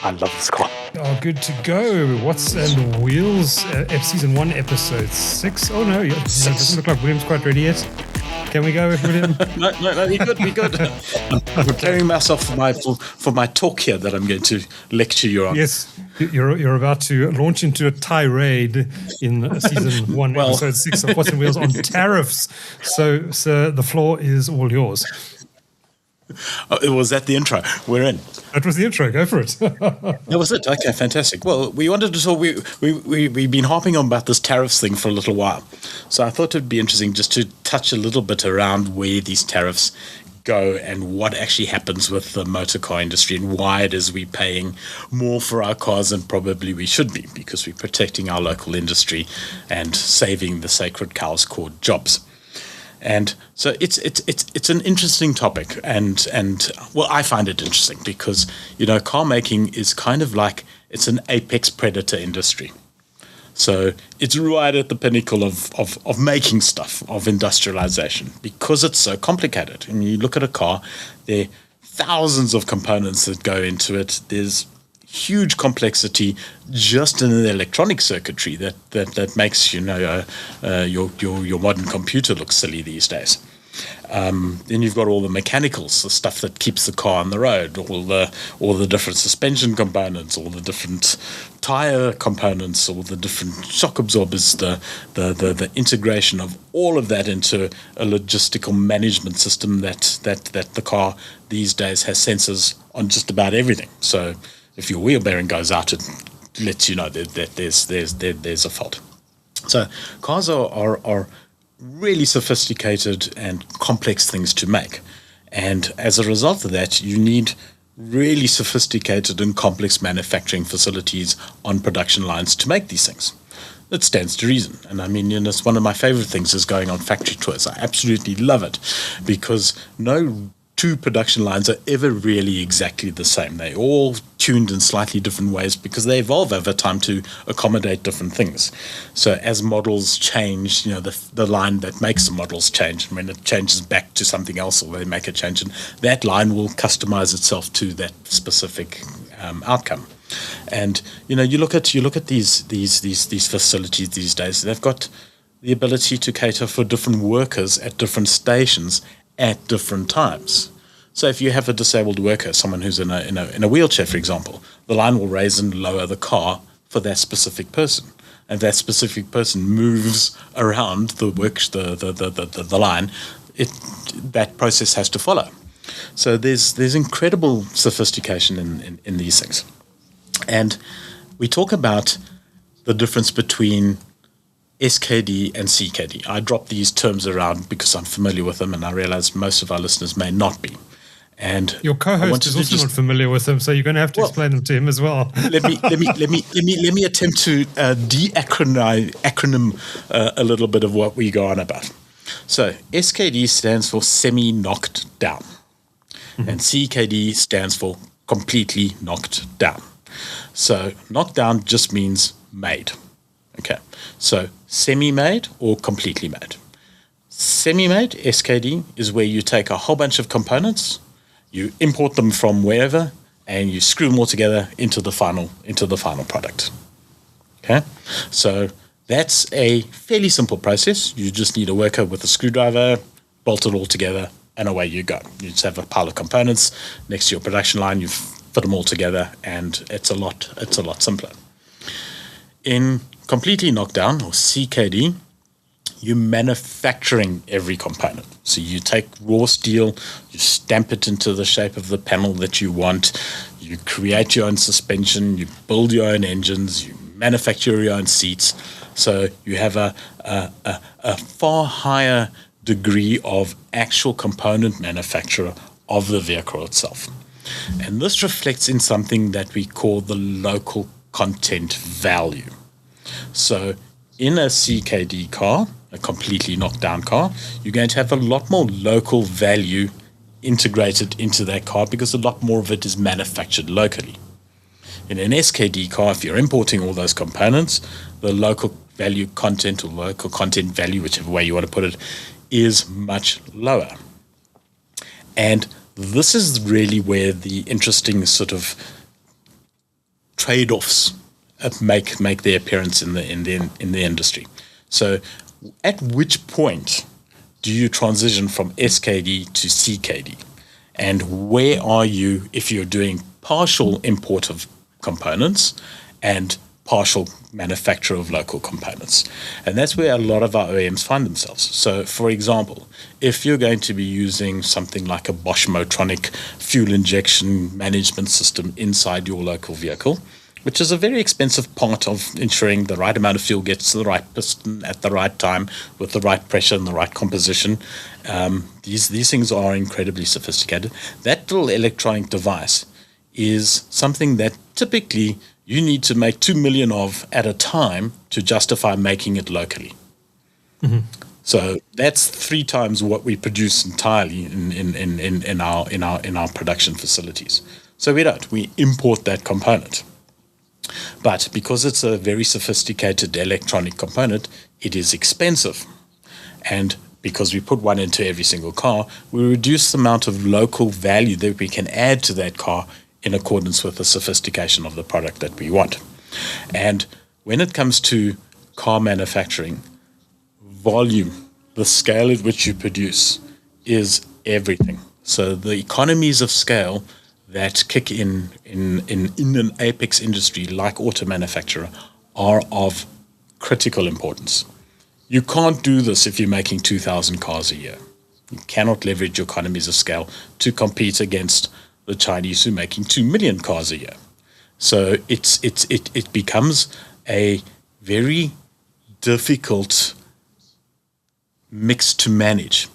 I love this car. Oh, good to go. What's and Wheels Season 1, Episode 6? Oh, no, it doesn't look like William's quite ready yet. Can we go, William? No, we good. I'm preparing myself for my talk here that I'm going to lecture you on. Yes, you're about to launch into a tirade in Season 1, Episode 6 of What's and Wheels on tariffs. So, sir, the floor is all yours. Was that the intro? We're in. That was the intro. Go for it. That was it. Okay, fantastic. Well, we wanted to talk. We've been harping on about this tariffs thing for a little while, so I thought it'd be interesting just to touch a little bit around where these tariffs go and what actually happens with the motor car industry and why it is we're paying more for our cars than probably we should be, because we're protecting our local industry and saving the sacred cows called jobs. And so it's an interesting topic, and well, I find it interesting because, you know, car making is kind of like it's an apex predator industry. So it's right at the pinnacle of making stuff, of industrialization, because it's so complicated. And you look at a car, there are thousands of components that go into it. There's huge complexity just in the electronic circuitry that makes, you know, your modern computer look silly these days. Then you've got all the mechanicals, the stuff that keeps the car on the road, all the different suspension components, all the different tire components, all the different shock absorbers, the integration of all of that into a logistical management system that the car these days has sensors on just about everything. So if your wheel bearing goes out, it lets you know that there's a fault. So cars are really sophisticated and complex things to make. And as a result of that, you need really sophisticated and complex manufacturing facilities on production lines to make these things. That stands to reason. And I mean, you know, it's one of my favorite things is going on factory tours. I absolutely love it because no two production lines are ever really exactly the same. They're all tuned in slightly different ways because they evolve over time to accommodate different things. So as models change, you know, the line that makes the models change. And when it changes back to something else or they make a change, and that line will customize itself to that specific outcome. And, you know, you look at these facilities these days, they've got the ability to cater for different workers at different stations at different times. So if you have a disabled worker, someone who's in a wheelchair, for example, the line will raise and lower the car for that specific person. And that specific person moves around the line, that process has to follow. So there's incredible sophistication in these things. And we talk about the difference between SKD and CKD. I drop these terms around because I'm familiar with them, and I realize most of our listeners may not be. And your co-host is also not familiar with them, so you're going to have to explain them to him as well. let me attempt to acronym a little bit of what we go on about. So SKD stands for semi-knocked down, and CKD stands for completely knocked down. So knocked down just means made. Okay, so semi-made or completely made. Semi-made, SKD, is where you take a whole bunch of components, you import them from wherever, and you screw them all together into the final product. Okay, so that's a fairly simple process. You just need a worker with a screwdriver, bolt it all together, and away you go. You just have a pile of components next to your production line. You fit them all together, and it's a lot simpler. In completely knocked down, or CKD, you're manufacturing every component. So you take raw steel, you stamp it into the shape of the panel that you want, you create your own suspension, you build your own engines, you manufacture your own seats. So you have a far higher degree of actual component manufacture of the vehicle itself. And this reflects in something that we call the local content value. So in a CKD car, a completely knocked down car, you're going to have a lot more local value integrated into that car because a lot more of it is manufactured locally. In an SKD car, if you're importing all those components, the local value content or local content value, whichever way you want to put it, is much lower. And this is really where the interesting sort of trade-offs make their appearance in the industry. So, at which point do you transition from SKD to CKD? And where are you if you're doing partial import of components and partial manufacture of local components? And that's where a lot of our OEMs find themselves. So, for example, if you're going to be using something like a Bosch Motronic fuel injection management system inside your local vehicle, which is a very expensive part of ensuring the right amount of fuel gets to the right piston at the right time with the right pressure and the right composition. These things are incredibly sophisticated. That little electronic device is something that typically you need to make 2 million of at a time to justify making it locally. Mm-hmm. So that's 3 times what we produce entirely in our production facilities. So we import that component. But because it's a very sophisticated electronic component, it is expensive. And because we put one into every single car, we reduce the amount of local value that we can add to that car in accordance with the sophistication of the product that we want. And when it comes to car manufacturing, volume, the scale at which you produce, is everything. So the economies of scale that kick in an apex industry like auto manufacturer are of critical importance. You can't do this if you're making 2,000 cars a year. You cannot leverage your economies of scale to compete against the Chinese who are making 2 million cars a year. So it becomes a very difficult mix to manage.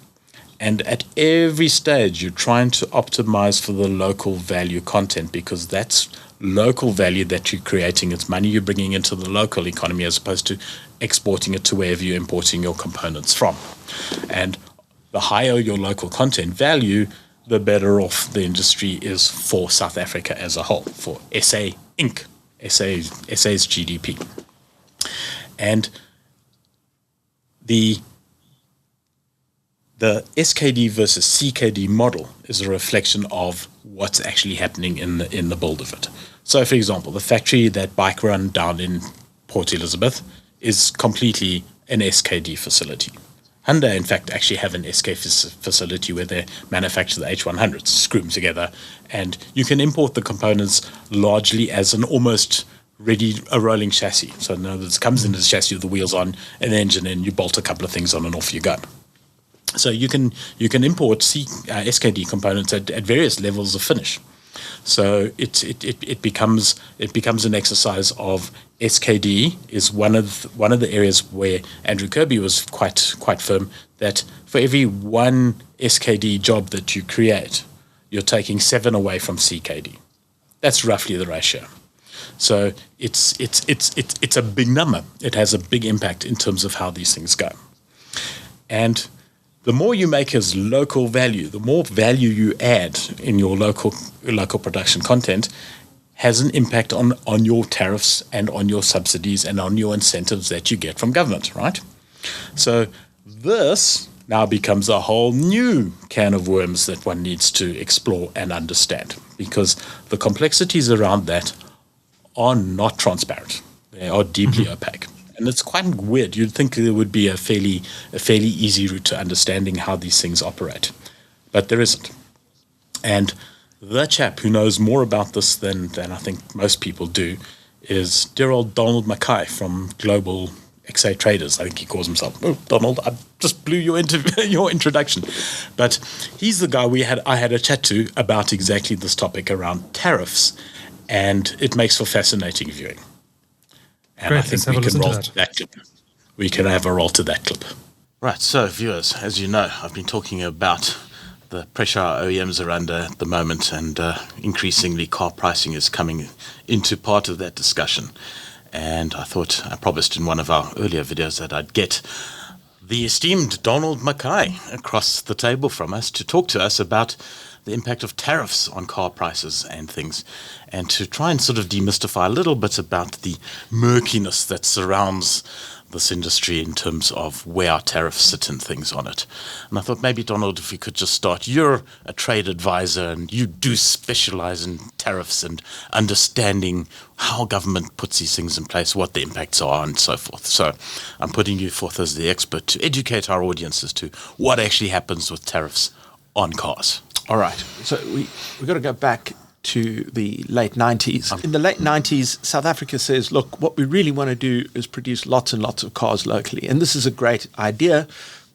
And at every stage, you're trying to optimize for the local value content, because that's local value that you're creating. It's money you're bringing into the local economy as opposed to exporting it to wherever you're importing your components from. And the higher your local content value, the better off the industry is for South Africa as a whole, for SA Inc., SA's GDP. And the SKD versus CKD model is a reflection of what's actually happening in the build of it. So, for example, the factory that Bike Run down in Port Elizabeth is completely an SKD facility. Hyundai, in fact, actually have an SK facility where they manufacture the H100s, screw them together, and you can import the components largely as an almost ready a rolling chassis. So, in other words, it comes in as a chassis with the wheels on, an engine in, you bolt a couple of things on, and off you go. So you can import SKD components at various levels of finish. So it becomes an exercise of SKD is one of the areas where Andrew Kirby was quite firm that for every one SKD job that you create, you're taking 7 away from CKD. That's roughly the ratio. So it's a big number. It has a big impact in terms of how these things go. And the more you make as local value, the more value you add in your local production content has an impact on your tariffs and on your subsidies and on your incentives that you get from government, right? So this now becomes a whole new can of worms that one needs to explore and understand, because the complexities around that are not transparent. They are deeply opaque. And it's quite weird. You'd think there would be a fairly easy route to understanding how these things operate, but there isn't. And the chap who knows more about this than I think most people do is dear old Donald MacKay from Global XA Traders. I think he calls himself. Oh, Donald, I just blew your introduction. But he's the guy I had a chat to about exactly this topic around tariffs, and it makes for fascinating viewing. And Great, I think we can roll to that clip. We can have a roll to that clip. Right, so viewers, as you know, I've been talking about the pressure our OEMs are under at the moment, and increasingly car pricing is coming into part of that discussion. And I thought, I promised in one of our earlier videos that I'd get the esteemed Donald MacKay across the table from us to talk to us about the impact of tariffs on car prices and things, and to try and sort of demystify a little bit about the murkiness that surrounds this industry in terms of where our tariffs sit and things on it. And I thought maybe, Donald, if we could just start. You're a trade advisor and you do specialize in tariffs and understanding how government puts these things in place, what the impacts are and so forth. So I'm putting you forth as the expert to educate our audience as to what actually happens with tariffs on cars. All right. So we've got to go back to the late 90s. In the late 90s, South Africa says, look, what we really want to do is produce lots and lots of cars locally. And this is a great idea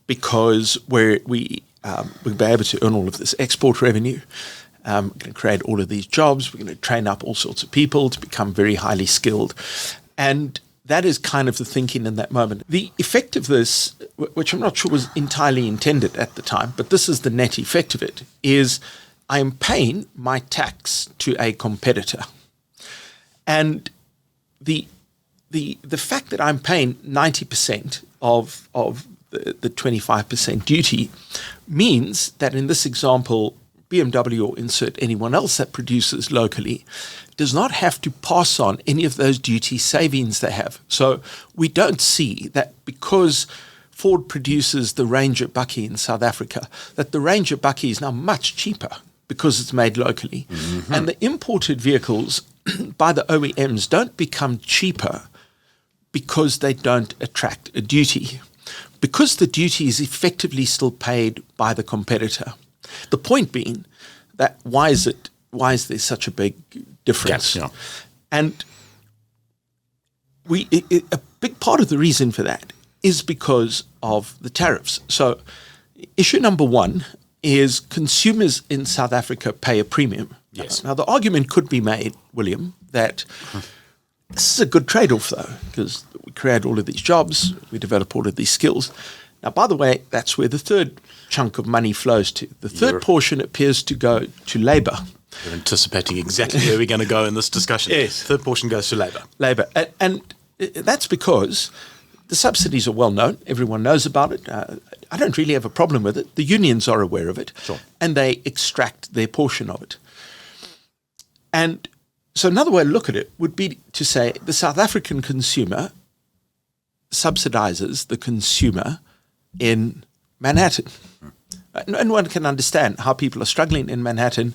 because we'll be able to earn all of this export revenue. We're going to create all of these jobs. We're going to train up all sorts of people to become very highly skilled. And that is kind of the thinking in that moment. The effect of this, which I'm not sure was entirely intended at the time, but this is the net effect of it, is I am paying my tax to a competitor. And the fact that I'm paying 90% of the 25% duty means that in this example, BMW or insert anyone else that produces locally does not have to pass on any of those duty savings they have. So we don't see that because Ford produces the Ranger bakkie in South Africa, that the Ranger bakkie is now much cheaper because it's made locally. Mm-hmm. And the imported vehicles by the OEMs don't become cheaper because they don't attract a duty, because the duty is effectively still paid by the competitor. The point being that why is there such a big difference? Yeah. And a big part of the reason for that is because of the tariffs. So issue number one is consumers in South Africa pay a premium. Yes. Now, the argument could be made, William, that this is a good trade-off, though, because we create all of these jobs, we develop all of these skills. Now, by the way, that's where the third chunk of money flows to. The third portion appears to go to labour. You're anticipating exactly where we're going to go in this discussion. Yes. Third portion goes to labour. Labour. And that's because the subsidies are well known. Everyone knows about it. I don't really have a problem with it. The unions are aware of it. Sure. And they extract their portion of it. And so another way to look at it would be to say the South African consumer subsidizes the consumer in Manhattan. And one can understand how people are struggling in Manhattan,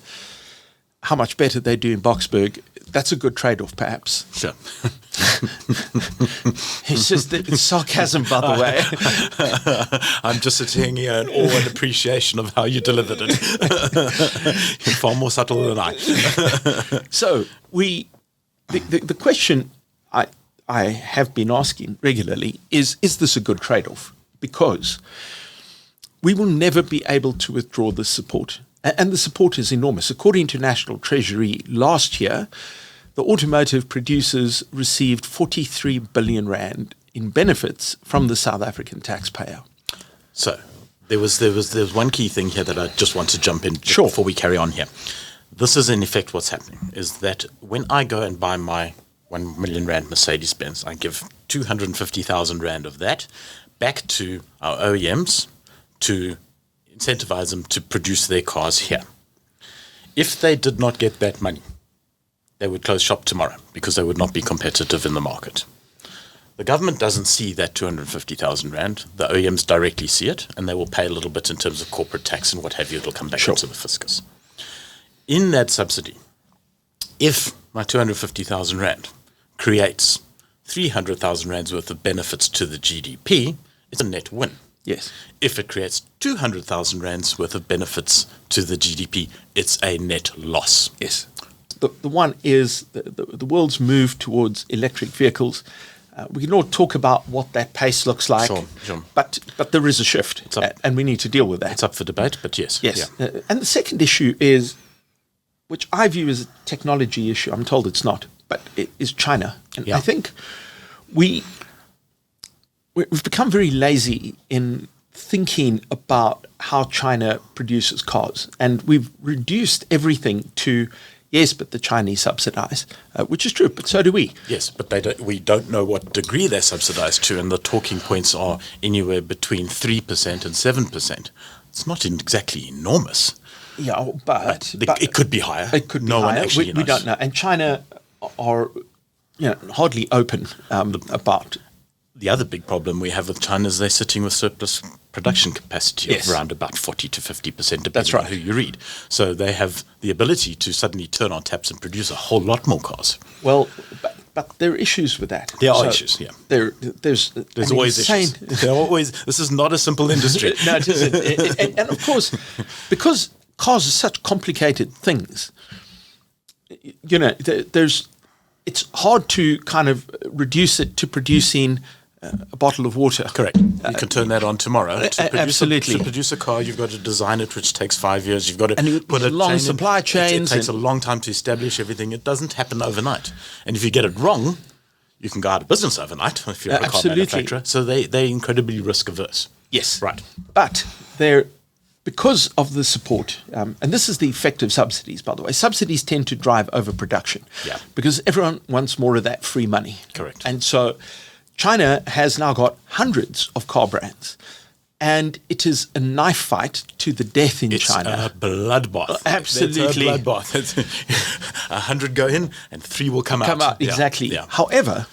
how much better they do in Boksburg. That's a good trade-off, perhaps. Sure. It's sarcasm, by the way. I'm just sitting here in awe and appreciation of how you delivered it. You're far more subtle than I. So the question I have been asking regularly is this a good trade-off? Because we will never be able to withdraw the support. And the support is enormous. According to National Treasury, last year, the automotive producers received 43 billion rand in benefits from the South African taxpayer. So there was one key thing here that I just want to jump in Sure. before we carry on here. This is in effect what's happening, is that when I go and buy my 1 million rand Mercedes-Benz, I give 250,000 rand of that back to our OEMs to incentivize them to produce their cars here. If they did not get that money, they would close shop tomorrow because they would not be competitive in the market. The government doesn't see that 250,000 rand. The OEMs directly see it, and they will pay a little bit in terms of corporate tax and what have you. It'll come back into the fiscus. In that subsidy, if my 250,000 rand creates 300,000 rands worth of benefits to the GDP, it's a net win. Yes. If it creates 200,000 rands worth of benefits to the GDP, it's a net loss. Yes. The one is the world's move towards electric vehicles. We can all talk about what that pace looks like, Sure. But there is a shift, and we need to deal with that. It's up for debate, but yes. Yes. Yeah. And the second issue is, which I view as a technology issue, I'm told it's not, but it is China. And I think we've become very lazy in thinking about how China produces cars. And we've reduced everything to, yes, but the Chinese subsidize, which is true, but so do we. Yes, but we don't know what degree they're subsidized to, and the talking points are anywhere between 3% and 7%. It's not exactly enormous. Yeah, but it could be higher. It could be no higher. One actually we don't know. And China are hardly open about the other big problem we have with China is they're sitting with surplus production capacity of around about 40 to 50%, depending on who you read. So they have the ability to suddenly turn on taps and produce a whole lot more cars. Well, but there are issues with that. There are issues, yeah. There's always issues. There are always. This is not a simple industry. No, it isn't. And of course, because cars are such complicated things, it's hard to kind of reduce it to producing a bottle of water. Correct. You can turn that on tomorrow. Absolutely. To produce a car, you've got to design it, which takes 5 years. You've got to put a long supply chains. It takes a long time to establish everything. It doesn't happen overnight. And if you get it wrong, you can go out of business overnight if you're a car manufacturer. So they're incredibly risk averse. Yes. Right. But because of the support, and this is the effect of subsidies, by the way. Subsidies tend to drive overproduction. Yeah. Because everyone wants more of that free money. Correct. And so China has now got hundreds of car brands, and it is a knife fight to the death in China. It's a bloodbath. Absolutely. It's a bloodbath. 100 go in and 3 will come out. Exactly. Yeah. However,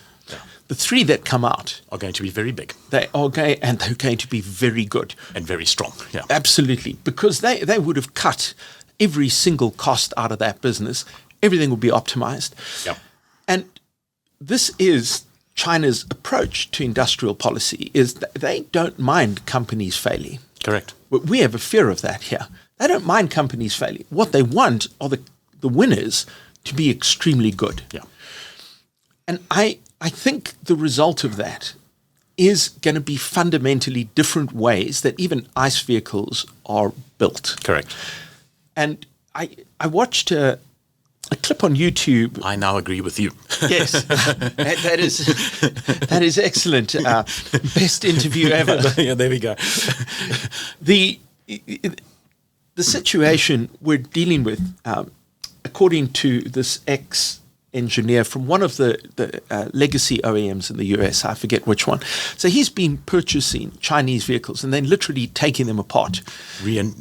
the 3 that come out are going to be very big. They are and they're going to be very good. And very strong. Yeah. Absolutely. Because they would have cut every single cost out of that business. Everything would be optimized. Yeah. And this is China's approach to industrial policy, is that they don't mind companies failing. Correct. We have a fear of that here. They don't mind companies failing. What they want are the winners to be extremely good. Yeah. And I think the result of that is going to be fundamentally different ways that even ICE vehicles are built. Correct. And I watched a clip on YouTube. I now agree with you. Yes, that is excellent. Best interview ever. Yeah, there we go. The situation we're dealing with, according to this ex-engineer from one of the legacy OEMs in the US, I forget which one. So he's been purchasing Chinese vehicles and then literally taking them apart. What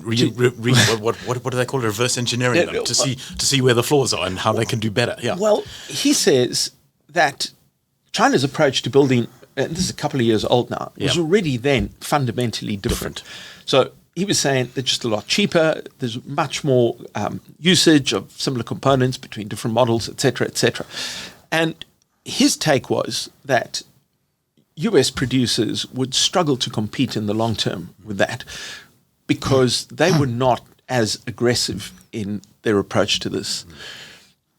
do they call it? Reverse engineering them to see where the flaws are and how they can do better. Yeah. Well, he says that China's approach to building, and this is a couple of years old now, was already then fundamentally different. So he was saying they're just a lot cheaper. There's much more usage of similar components between different models, et cetera, And his take was that US producers would struggle to compete in the long term with that because they were not as aggressive in their approach to this.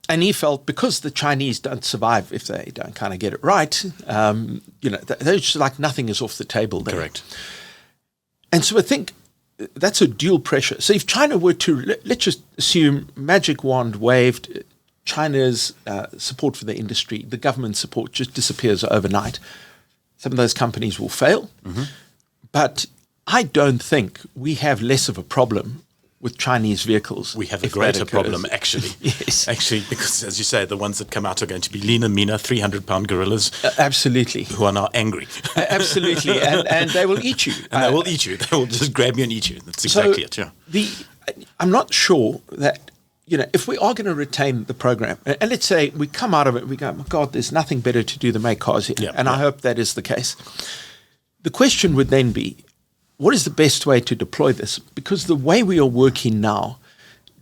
And he felt because the Chinese don't survive if they don't kind of get it right, they're just like nothing is off the table there. Correct. And so I think that's a dual pressure. So if China were to, let's just assume magic wand waved, China's support for the industry, the government support just disappears overnight. Some of those companies will fail. Mm-hmm. But I don't think we have less of a problem with Chinese vehicles. We have a greater problem, actually. Yes. Actually, because, as you say, the ones that come out are going to be leaner, meaner, 300-pound gorillas. Absolutely. Who are now angry. Absolutely. And they will eat you. And they will eat you. They will just grab you and eat you. That's exactly it, yeah. I'm not sure that, if we are going to retain the program, and let's say we come out of it, we go, my God, there's nothing better to do than make cars here. I hope that is the case. The question would then be, what is the best way to deploy this? Because the way we are working now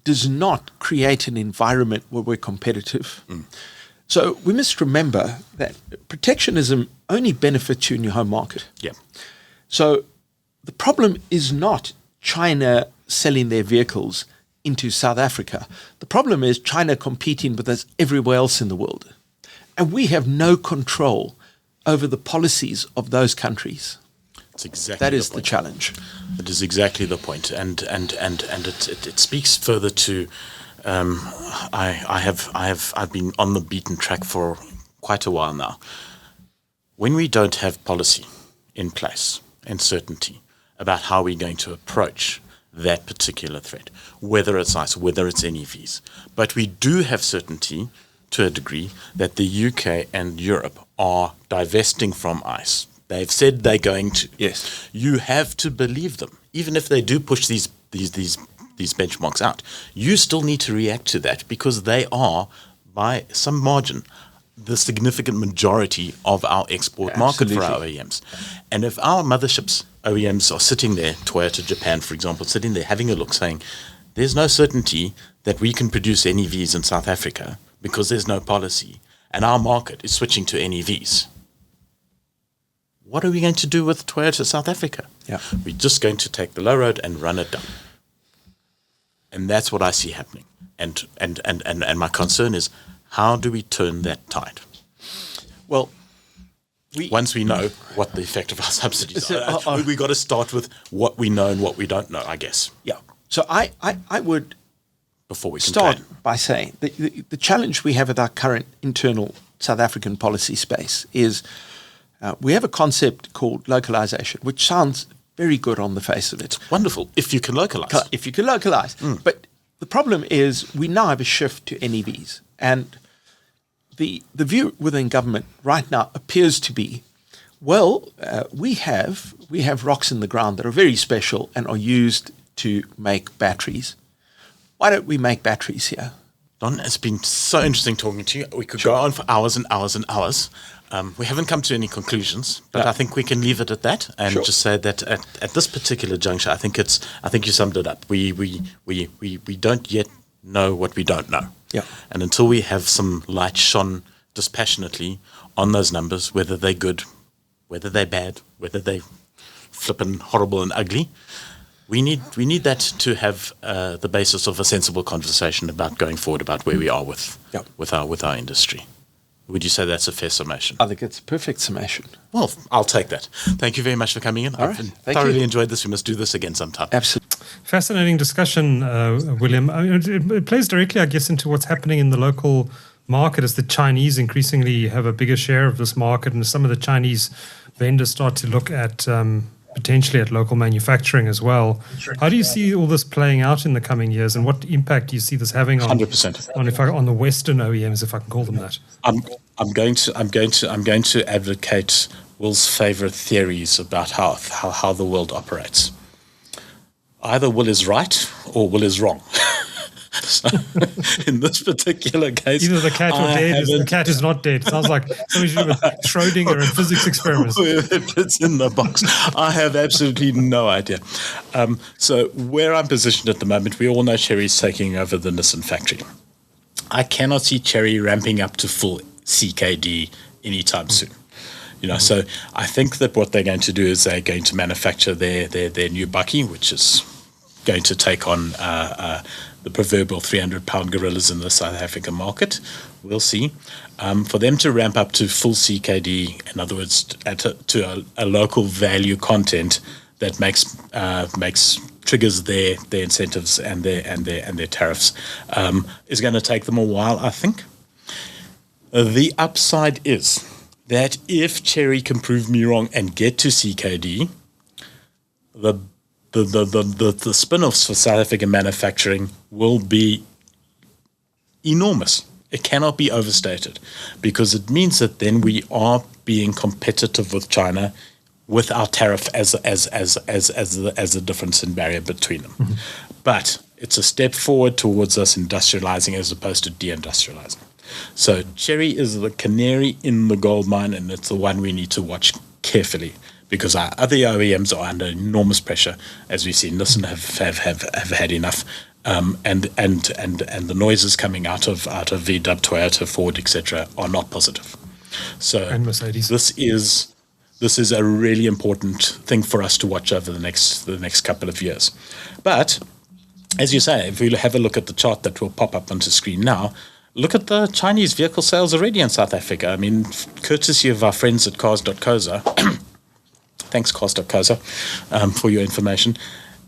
does not create an environment where we're competitive. Mm. So we must remember that protectionism only benefits you in your home market. Yeah. So the problem is not China selling their vehicles into South Africa. The problem is China competing with us everywhere else in the world. And we have no control over the policies of those countries. That is the challenge. That is exactly the point, and it speaks further to. I've been on the beaten track for quite a while now. When we don't have policy in place and certainty about how we're going to approach that particular threat, whether it's ICE, whether it's NEVs, but we do have certainty to a degree that the UK and Europe are divesting from ICE. They've said they're going to. Yes. You have to believe them. Even if they do push these benchmarks out, you still need to react to that because they are, by some margin, the significant majority of our export market for our OEMs. And if our motherships OEMs are sitting there, Toyota Japan, for example, sitting there having a look saying, there's no certainty that we can produce NEVs in South Africa because there's no policy, and our market is switching to NEVs. What are we going to do with Toyota South Africa? Yeah. We're just going to take the low road and run it down. And that's what I see happening. And my concern is, how do we turn that tide? Well, once we know what the effect of our subsidies are, we got to start with what we know and what we don't know, I guess. Yeah. So I would before we start complain. by saying the challenge we have with our current internal South African policy space is we have a concept called localization, which sounds very good on the face of it. Wonderful, if you can localize. If you can localize. But the problem is we now have a shift to NEVs. And the view within government right now appears to be, well, we have rocks in the ground that are very special and are used to make batteries. Why don't we make batteries here? Don, it's been so interesting talking to you. We could go on for hours and hours and hours. We haven't come to any conclusions, but I think we can leave it at that and just say that at this particular juncture, I think you summed it up. We don't yet know what we don't know. Yeah. And until we have some light shone dispassionately on those numbers, whether they're good, whether they're bad, whether they're flippin' horrible and ugly, we need that to have the basis of a sensible conversation about going forward about where we are with our industry. Would you say that's a fair summation? I think it's a perfect summation. Well, I'll take that. Thank you very much for coming in. All right. I've Thank thoroughly you. enjoyed this. We must do this again sometime. Absolutely. Fascinating discussion, William. I mean, it plays directly, I guess, into what's happening in the local market as the Chinese increasingly have a bigger share of this market, and some of the Chinese vendors start to look at potentially at local manufacturing as well. How do you see all this playing out in the coming years, and what impact do you see this having on 100%. on the Western OEMs, if I can call them that? I'm going to advocate Will's favorite theories about how the world operates. Either Will is right or Will is wrong. So, in this particular case, either the cat or dead. The cat is not dead. Sounds like something to do with Schrodinger and physics experiments. It's in the box. I have absolutely no idea. So where I'm positioned at the moment, we all know Chery's taking over the Nissan factory. I cannot see Chery ramping up to full CKD anytime soon. So I think that what they're going to do is they're going to manufacture their new bakkie, which is going to take on the proverbial 300-pound gorillas in the South African market. We'll see. For them to ramp up to full CKD, in other words, to a local value content that triggers their incentives and their tariffs, is going to take them a while, I think. The upside is that if Chery can prove me wrong and get to CKD, the spin-offs for South African manufacturing will be enormous. It cannot be overstated, because it means that then we are being competitive with China with our tariff as the difference in barrier between them. Mm-hmm. But it's a step forward towards us industrializing as opposed to deindustrializing. So Chery is the canary in the gold mine, and it's the one we need to watch carefully, because our other OEMs are under enormous pressure. As we see, Nissan have had enough, and the noises coming out of VW, Toyota, Ford, etc., are not positive. So and Mercedes. This is a really important thing for us to watch over the next couple of years. But as you say, if we have a look at the chart that will pop up onto screen now, look at the Chinese vehicle sales already in South Africa. I mean, courtesy of our friends at Cars.coza. Thanks, Cars.coza, for your information.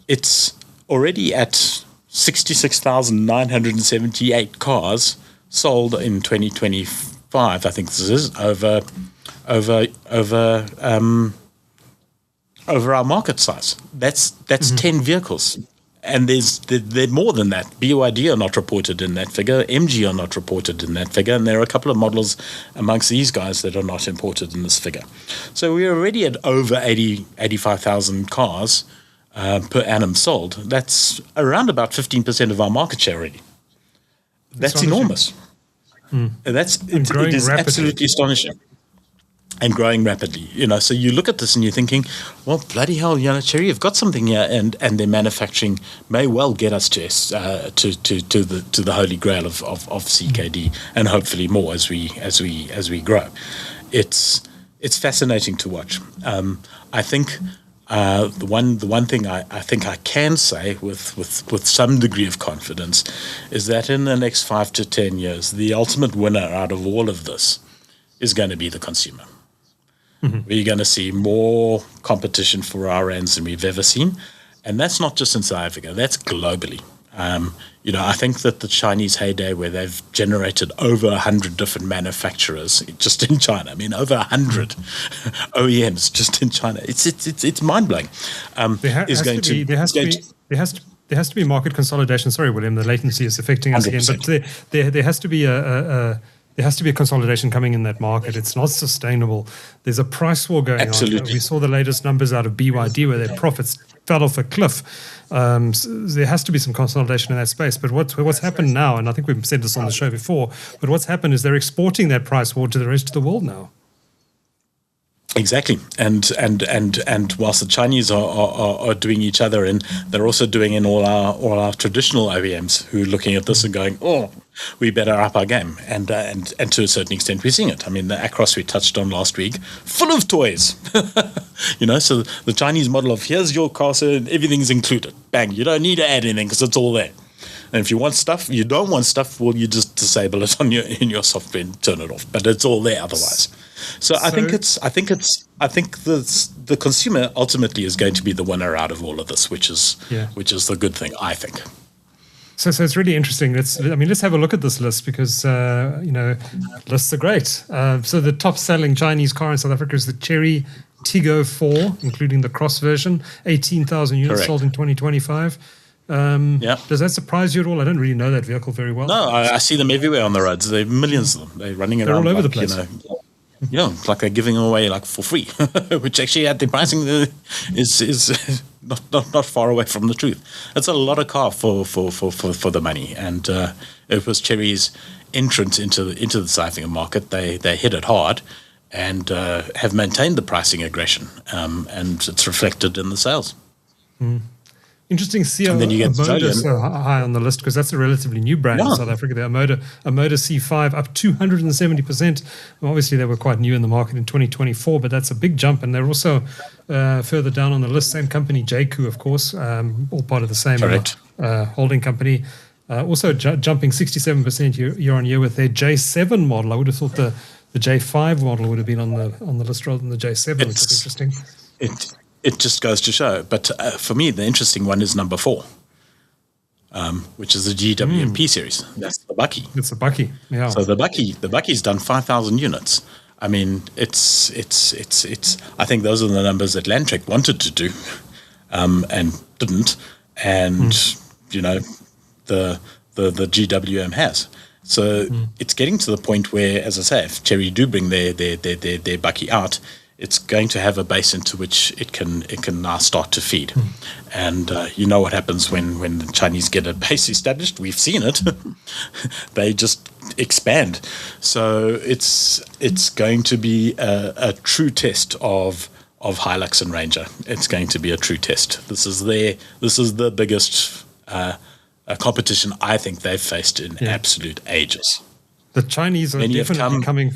It's already at 66,978 cars sold in 2025. I think this is over our market size. That's 10 vehicles. And there's more than that. BYD are not reported in that figure. MG are not reported in that figure. And there are a couple of models amongst these guys that are not imported in this figure. So we're already at over 85,000 cars per annum sold. That's around about 15% of our market share already. That's enormous. And And growing it is rapidly. absolutely astonishing. And growing rapidly, so you look at this and you're thinking, well, bloody hell, Chery have got something here, and their manufacturing may well get us to the holy grail of CKD, and hopefully more as we grow. It's fascinating to watch. I think the one thing I think I can say with some degree of confidence is that in the next 5 to 10 years, the ultimate winner out of all of this is going to be the consumer. We're going to see more competition for our rands than we've ever seen. And that's not just in South Africa, that's globally. I think that the Chinese heyday where they've generated over 100 different manufacturers just in China, over 100 OEMs just in China, it's mind-blowing. There has to be market consolidation. Sorry, William, the latency is affecting us 100%. again, but there has to be there has to be a consolidation coming in that market. It's not sustainable. There's a price war going on. We saw the latest numbers out of BYD where their profits fell off a cliff. There has to be some consolidation in that space. But what's happened now, and I think we've said this on the show before, but what's happened is they're exporting that price war to the rest of the world now. Exactly, and whilst the Chinese are doing each other in, they're also doing in all our traditional OEMs who are looking at this and going, oh, we better up our game, and to a certain extent we're seeing it. The Acros we touched on last week, full of toys, So the Chinese model of here's your car, so everything's included, bang, you don't need to add anything because it's all there. And if you want stuff, you don't want stuff, well, you just disable it in your software and turn it off. But it's all there otherwise. So I think the consumer ultimately is going to be the winner out of all of this, which is the good thing, I think. So it's really interesting. Let's have a look at this list because lists are great. So the top selling Chinese car in South Africa is the Chery Tiggo 4, including the Cross version, 18,000 units Correct. sold in 2025. Does that surprise you at all? I don't really know that vehicle very well. No, I see them everywhere on the roads. There are millions of them. They're running around. They're all over the place. It's like they're giving them away like for free, which actually at the pricing is not far away from the truth. It's a lot of car for the money, and it was Chery's entrance into the South African market. They hit it hard, and have maintained the pricing aggression, and it's reflected in the sales. Interesting to see And then you get Amoda so high on the list because that's a relatively new brand in South Africa. The Amoda C5 up 270%. Well, obviously, they were quite new in the market in 2024, but that's a big jump. And they're also further down on the list, same company, JQ, of course, all part of the same holding company. Also jumping 67% year on year with their J7 model. I would have thought the J5 model would have been on the list rather than the J7, which is interesting. It just goes to show. But for me, the interesting one is number 4, which is the GWMP series. That's the bakkie. It's a bakkie, yeah. So the bakkie's done 5,000 units. It's. I think those are the numbers that Landtrek wanted to do, and didn't. And the GWM has. So it's getting to the point where, as I say, if Chery do bring their bakkie out, it's going to have a base into which it can now start to feed. And you know what happens when the Chinese get a base established. We've seen it. They just expand. So it's going to be a true test of Hilux and Ranger. It's going to be a true test. This is the biggest competition I think they've faced in absolute ages. The Chinese are definitely coming.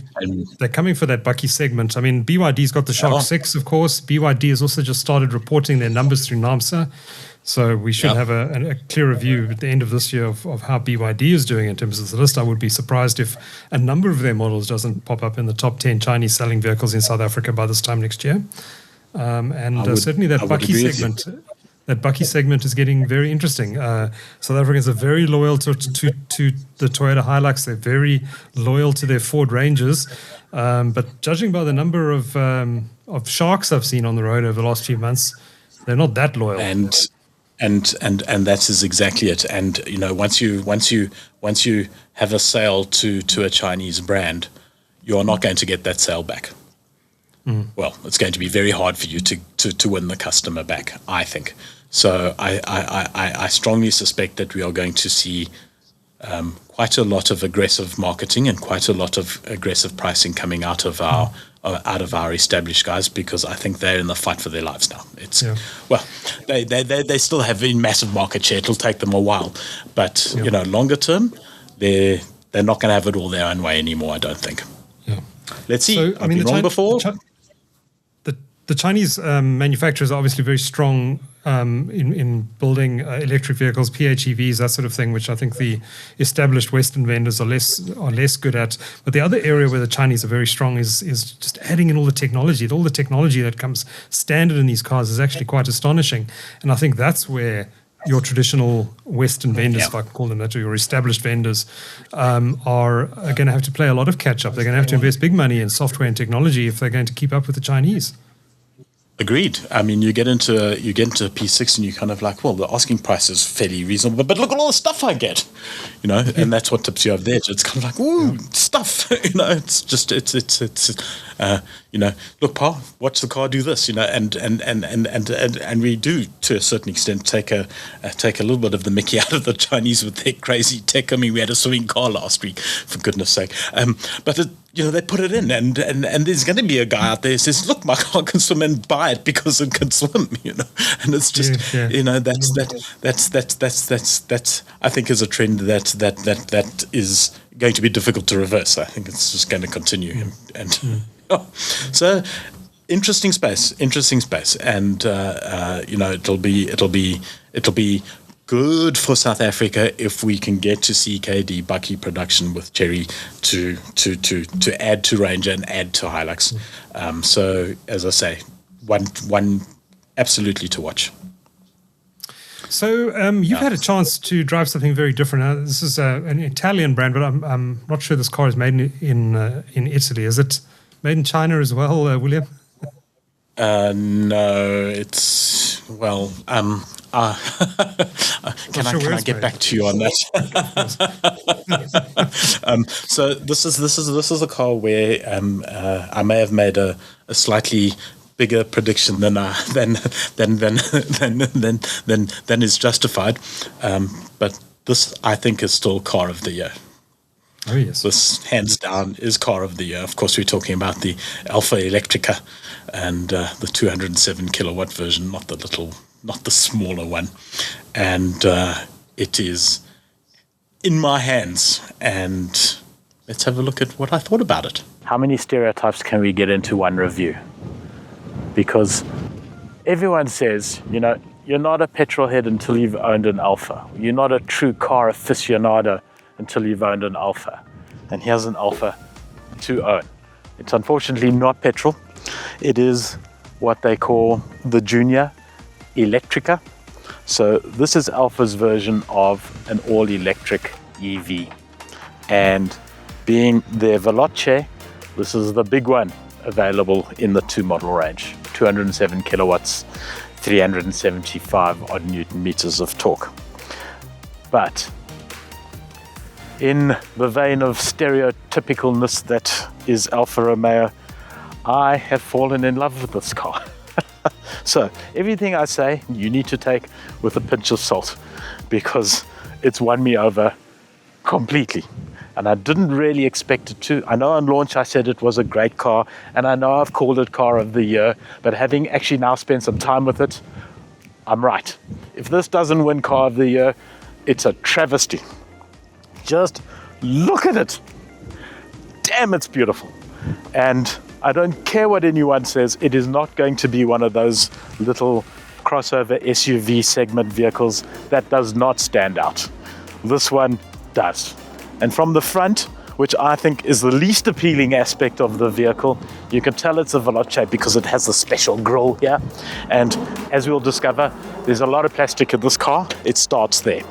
They're coming for that bakkie segment. BYD's got the Shark 6, of course. BYD has also just started reporting their numbers through NAMSA. So we should have a clearer view at the end of this year of how BYD is doing in terms of the list. I would be surprised if a number of their models doesn't pop up in the top 10 Chinese selling vehicles in South Africa by this time next year. Certainly that bakkie segment. That bakkie segment is getting very interesting. South Africans are very loyal to the Toyota Hilux. They're very loyal to their Ford Rangers. But judging by the number of Sharks I've seen on the road over the last few months, they're not that loyal. And that is exactly it. And once you have a sale to a Chinese brand, you are not going to get that sale back. Well, it's going to be very hard for you to win the customer back, I think. So I strongly suspect that we are going to see quite a lot of aggressive marketing and quite a lot of aggressive pricing coming out of our established guys, because I think they're in the fight for their lives now. Well, they still have a massive market share. It'll take them a while, but longer term, they're not going to have it all their own way anymore, I don't think. Yeah. Let's see. I've been wrong before. The Chinese manufacturers are obviously very strong in building electric vehicles, PHEVs, that sort of thing, which I think the established Western vendors are less good at. But the other area where the Chinese are very strong is just adding in all the technology. All the technology that comes standard in these cars is actually quite astonishing. And I think that's where your traditional Western vendors, if I can call them that, or your established vendors, are going to have to play a lot of catch up. They're going to have to invest big money in software and technology if they're going to keep up with the Chinese. Agreed. I mean, you get into a P6 and you're kind of like, well, the asking price is fairly reasonable, but look at all the stuff I get, and that's what tips you over the edge. It's kind of like, ooh, stuff, it's just, look, Pa, watch the car do this, and we do, to a certain extent, take a little bit of the mickey out of the Chinese with their crazy tech. I mean, we had a swimming car last week, for goodness sake. But they put it in, and there's going to be a guy out there who says, look, my car can swim, and buy it because it can swim, and it's just, that's I think is a trend that is going to be difficult to reverse. I think it's just going to continue, so interesting space, and it'll be good for South Africa if we can get to CKD bakkie production with Chery to add to Ranger and add to Hilux. So as I say, one absolutely to watch. So you've had a chance to drive something very different. This is an Italian brand, but I'm not sure this car is made in Italy. Is it made in China as well, William? No, it's can I get back to you on that? So this is a car where I may have made a slightly bigger prediction than is justified, but this I think is still car of the year. Oh yes, this hands down is car of the year. Of course, we're talking about the Alfa Electrica and the 207 kilowatt version, not the smaller one, and it is in my hands. And let's have a look at what I thought about it. How many stereotypes can we get into one review? Because everyone says, you're not a petrol head until you've owned an Alfa. You're not a true car aficionado until you've owned an Alfa. And here's an Alfa to own. It's unfortunately not petrol. It is what they call the Junior Electrica. So this is Alfa's version of an all-electric EV. And being their Veloce, this is the big one available in the 2 model range. 207 kilowatts, 375 odd Newton meters of torque. But in the vein of stereotypicalness that is Alfa Romeo, I have fallen in love with this car. So everything I say, you need to take with a pinch of salt, because it's won me over completely. And I didn't really expect it to. I know on launch I said it was a great car, and I know I've called it car of the year, but having actually now spent some time with it, I'm right. If this doesn't win car of the year, it's a travesty. Just look at it. Damn, it's beautiful. And I don't care what anyone says, it is not going to be one of those little crossover SUV segment vehicles that does not stand out. This one does. And from the front, which I think is the least appealing aspect of the vehicle, you can tell it's a Veloce because it has a special grille here. And as we'll discover, there's a lot of plastic in this car. It starts there.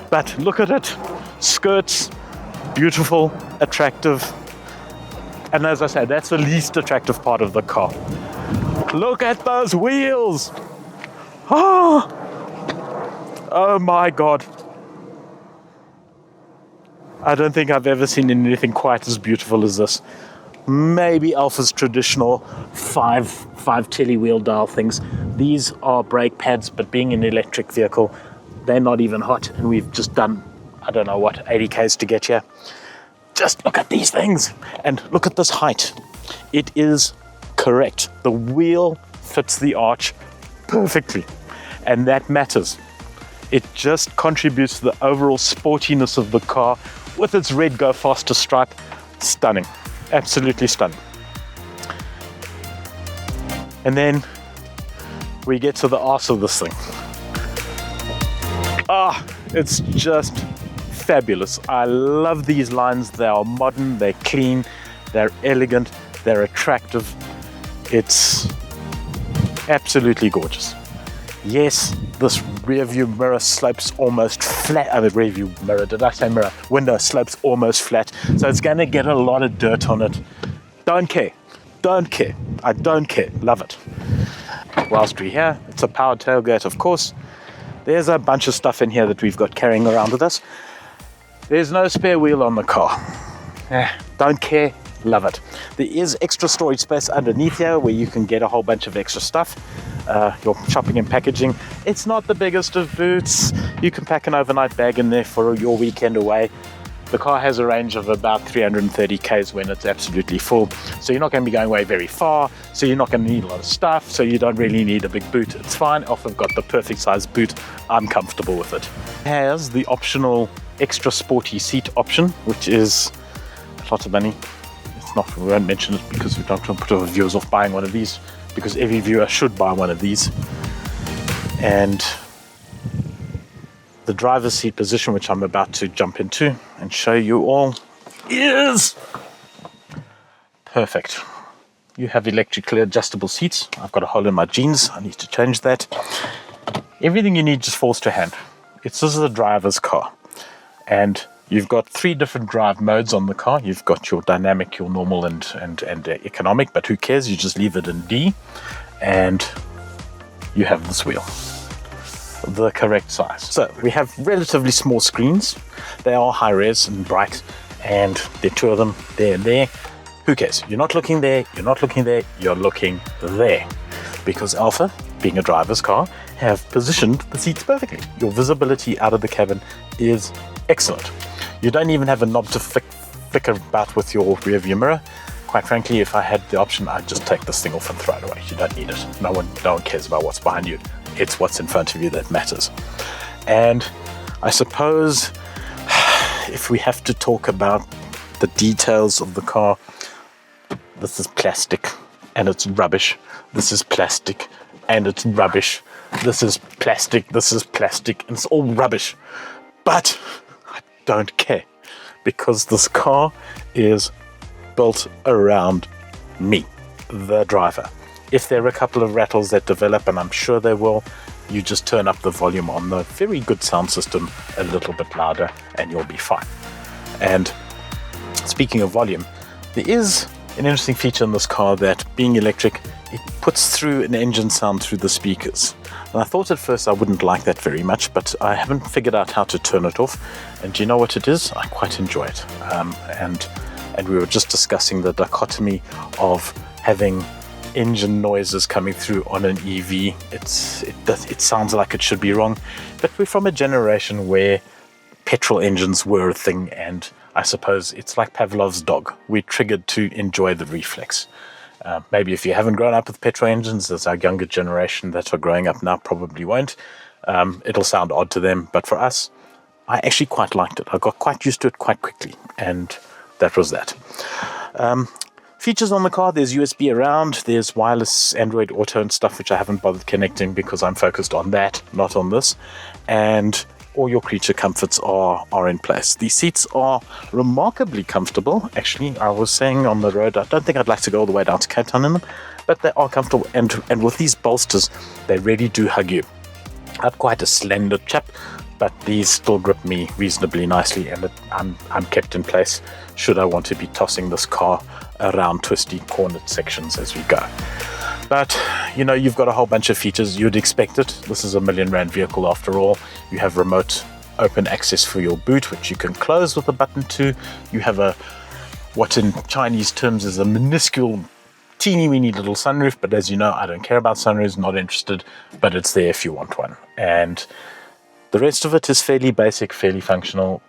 But look at it. Skirts, beautiful, attractive. And as I said, that's the least attractive part of the car. Look at those wheels. Oh my God. I don't think I've ever seen anything quite as beautiful as this. Maybe Alfa's traditional five telly wheel dial things. These are brake pads, but being an electric vehicle, they're not even hot. And we've just done I don't know what, 80 Ks to get here. Just look at these things and look at this height. It is correct. The wheel fits the arch perfectly, and that matters. It just contributes to the overall sportiness of the car with its red Go Faster stripe. Stunning, absolutely stunning. And then we get to the arse of this thing. It's just fabulous. I love these lines. They are modern, they're clean, they're elegant, they're attractive. It's absolutely gorgeous. Yes, this rear view mirror slopes almost flat. Rear view mirror, did I say mirror? Window slopes almost flat. So it's going to get a lot of dirt on it. Don't care. Don't care. I don't care. Love it. Whilst we're here, it's a powered tailgate, of course. There's a bunch of stuff in here that we've got carrying around with us. There's no spare wheel on the car. Don't care. Love it. There is extra storage space underneath here where you can get a whole bunch of extra stuff. Your shopping and packaging. It's not the biggest of boots. You can pack an overnight bag in there for your weekend away. The car has a range of about 330 Ks when it's absolutely full. So you're not going to be going away very far. So you're not going to need a lot of stuff. So you don't really need a big boot. It's fine. Alfa got the perfect size boot. I'm comfortable with it. It has the optional extra sporty seat option, which is a lot of money. It's not, we won't mention it because we don't want to put our viewers off buying one of these, because every viewer should buy one of these. And the driver's seat position, which I'm about to jump into and show you all, is perfect. You have electrically adjustable seats. I've got a hole in my jeans. I need to change that. Everything you need just falls to hand. This is a driver's car. And you've got 3 different drive modes on the car. You've got your dynamic, your normal, and economic, but who cares? You just leave it in D, and you have this wheel, the correct size. So we have relatively small screens. They are high res and bright, and there are 2 of them, there and there. Who cares? You're not looking there, you're not looking there, you're looking there. Because Alfa, being a driver's car, have positioned the seats perfectly. Your visibility out of the cabin is excellent. You don't even have a knob to flicker about with your rear view mirror. Quite frankly, if I had the option, I'd just take this thing off and throw it away. You don't need it. No one cares about what's behind you. It's what's in front of you that matters. And I suppose if we have to talk about the details of the car, this is plastic and it's rubbish. This is plastic and it's rubbish. This is plastic, and it's all rubbish. But I don't care, because this car is built around me, the driver. If there are a couple of rattles that develop, and I'm sure they will, you just turn up the volume on the very good sound system a little bit louder and you'll be fine. And speaking of volume, there is an interesting feature in this car that, being electric, it puts through an engine sound through the speakers. And I thought at first I wouldn't like that very much, but I haven't figured out how to turn it off. And do you know what it is? I quite enjoy it. And we were just discussing the dichotomy of having engine noises coming through on an EV. It sounds like it should be wrong, but we're from a generation where petrol engines were a thing, and I suppose it's like Pavlov's dog. We're triggered to enjoy the reflex. Maybe if you haven't grown up with petrol engines, as our younger generation that are growing up now probably won't, it'll sound odd to them. But for us, I actually quite liked it. I got quite used to it quite quickly, and that was that. Features on the car, there's USB around, there's wireless Android Auto and stuff, which I haven't bothered connecting because I'm focused on that, not on this. And all your creature comforts are in place. These seats are remarkably comfortable. Actually, I was saying on the road, I don't think I'd like to go all the way down to Cape Town in them, but they are comfortable. And with these bolsters, they really do hug you. I'm quite a slender chap, but these still grip me reasonably nicely, and I'm kept in place should I want to be tossing this car around twisty cornered sections as we go. But, you know, you've got a whole bunch of features. You'd expect it. This is a R1 million vehicle after all. You have remote open access for your boot, which you can close with a button too. You have what in Chinese terms is a minuscule, teeny weeny little sunroof. But as you know, I don't care about sunroofs, not interested, but it's there if you want one. And The rest of it is fairly basic, fairly functional.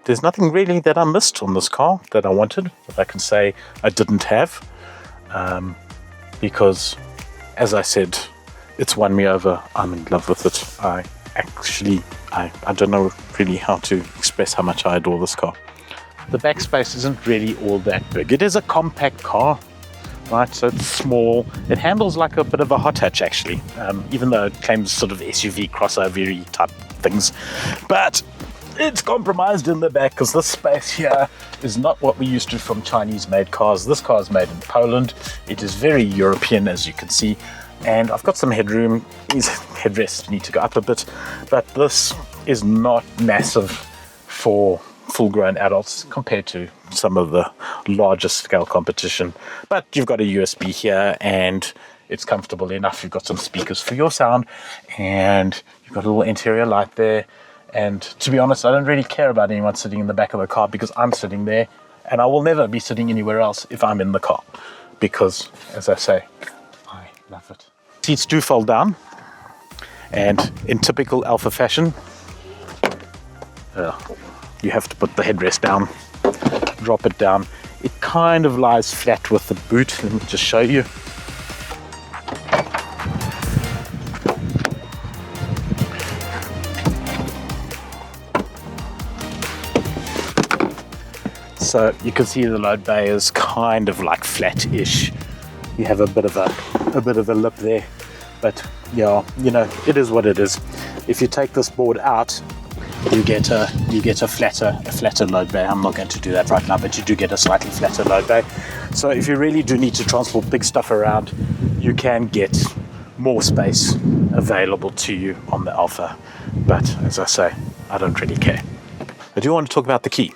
There's nothing really that I missed on this car that I wanted, that I can say I didn't have. Because, as I said, it's won me over. I'm in love with it. I don't know really how to express how much I adore this car. The back space isn't really all that big. It is a compact car, right? So it's small. It handles like a bit of a hot hatch, actually, even though it claims sort of SUV crossover-y type things. But it's compromised in the back because this space here is not what we used to from Chinese-made cars. This car is made in Poland. It is very European, as you can see. And I've got some headroom. These headrests need to go up a bit. But this is not massive for full-grown adults compared to some of the larger scale competition. But you've got a USB here and it's comfortable enough. You've got some speakers for your sound and you've got a little interior light there. And to be honest, I don't really care about anyone sitting in the back of the car because I'm sitting there and I will never be sitting anywhere else if I'm in the car because, as I say, I love it. Seats do fold down and in typical Alfa fashion, you have to put the headrest down, drop it down. It kind of lies flat with the boot. Let me just show you. So you can see the load bay is kind of like flat-ish. You have a bit of a lip there, but yeah, you know, it is what it is. If you take this board out, you get a flatter load bay. I'm not going to do that right now, but you do get a slightly flatter load bay. So if you really do need to transport big stuff around, you can get more space available to you on the Alfa. But as I say, I don't really care. I do want to talk about the key.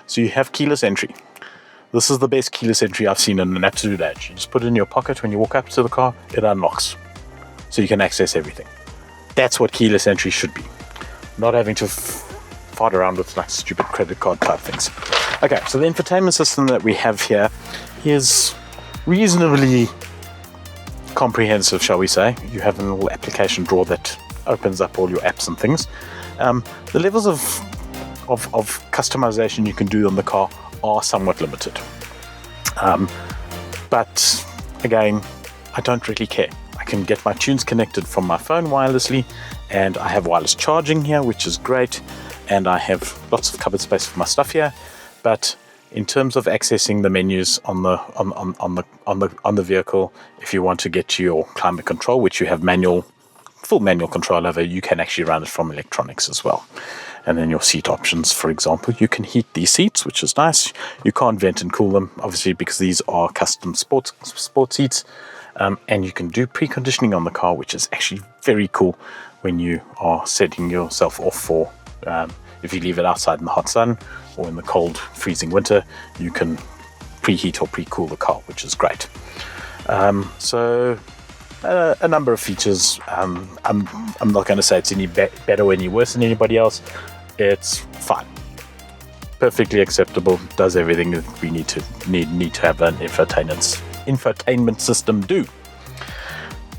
So you have keyless entry. This is the best keyless entry I've seen in an absolute age. You just put it in your pocket when you walk up to the car, it unlocks. So you can access everything. That's what keyless entry should be. Not having to fart around with like stupid credit card type things. Okay, so the infotainment system that we have here is reasonably comprehensive, shall we say. You have a little application drawer that opens up all your apps and things. The levels of customization you can do on the car are somewhat limited. But again, I don't really care. I can get my tunes connected from my phone wirelessly, and I have wireless charging here, which is great, and I have lots of cupboard space for my stuff here. But in terms of accessing the menus on the vehicle, if you want to get to your climate control, which you have full manual control over, you can actually run it from electronics as well. And then your seat options, for example, you can heat these seats, which is nice. You can't vent and cool them, obviously, because these are custom sport seats. And you can do preconditioning on the car, which is actually very cool when you are setting yourself off for, if you leave it outside in the hot sun or in the cold, freezing winter, you can preheat or pre-cool the car, which is great. So a number of features. I'm not going to say it's any better or any worse than anybody else. It's fine, perfectly acceptable, does everything that we need to have an infotainment system do.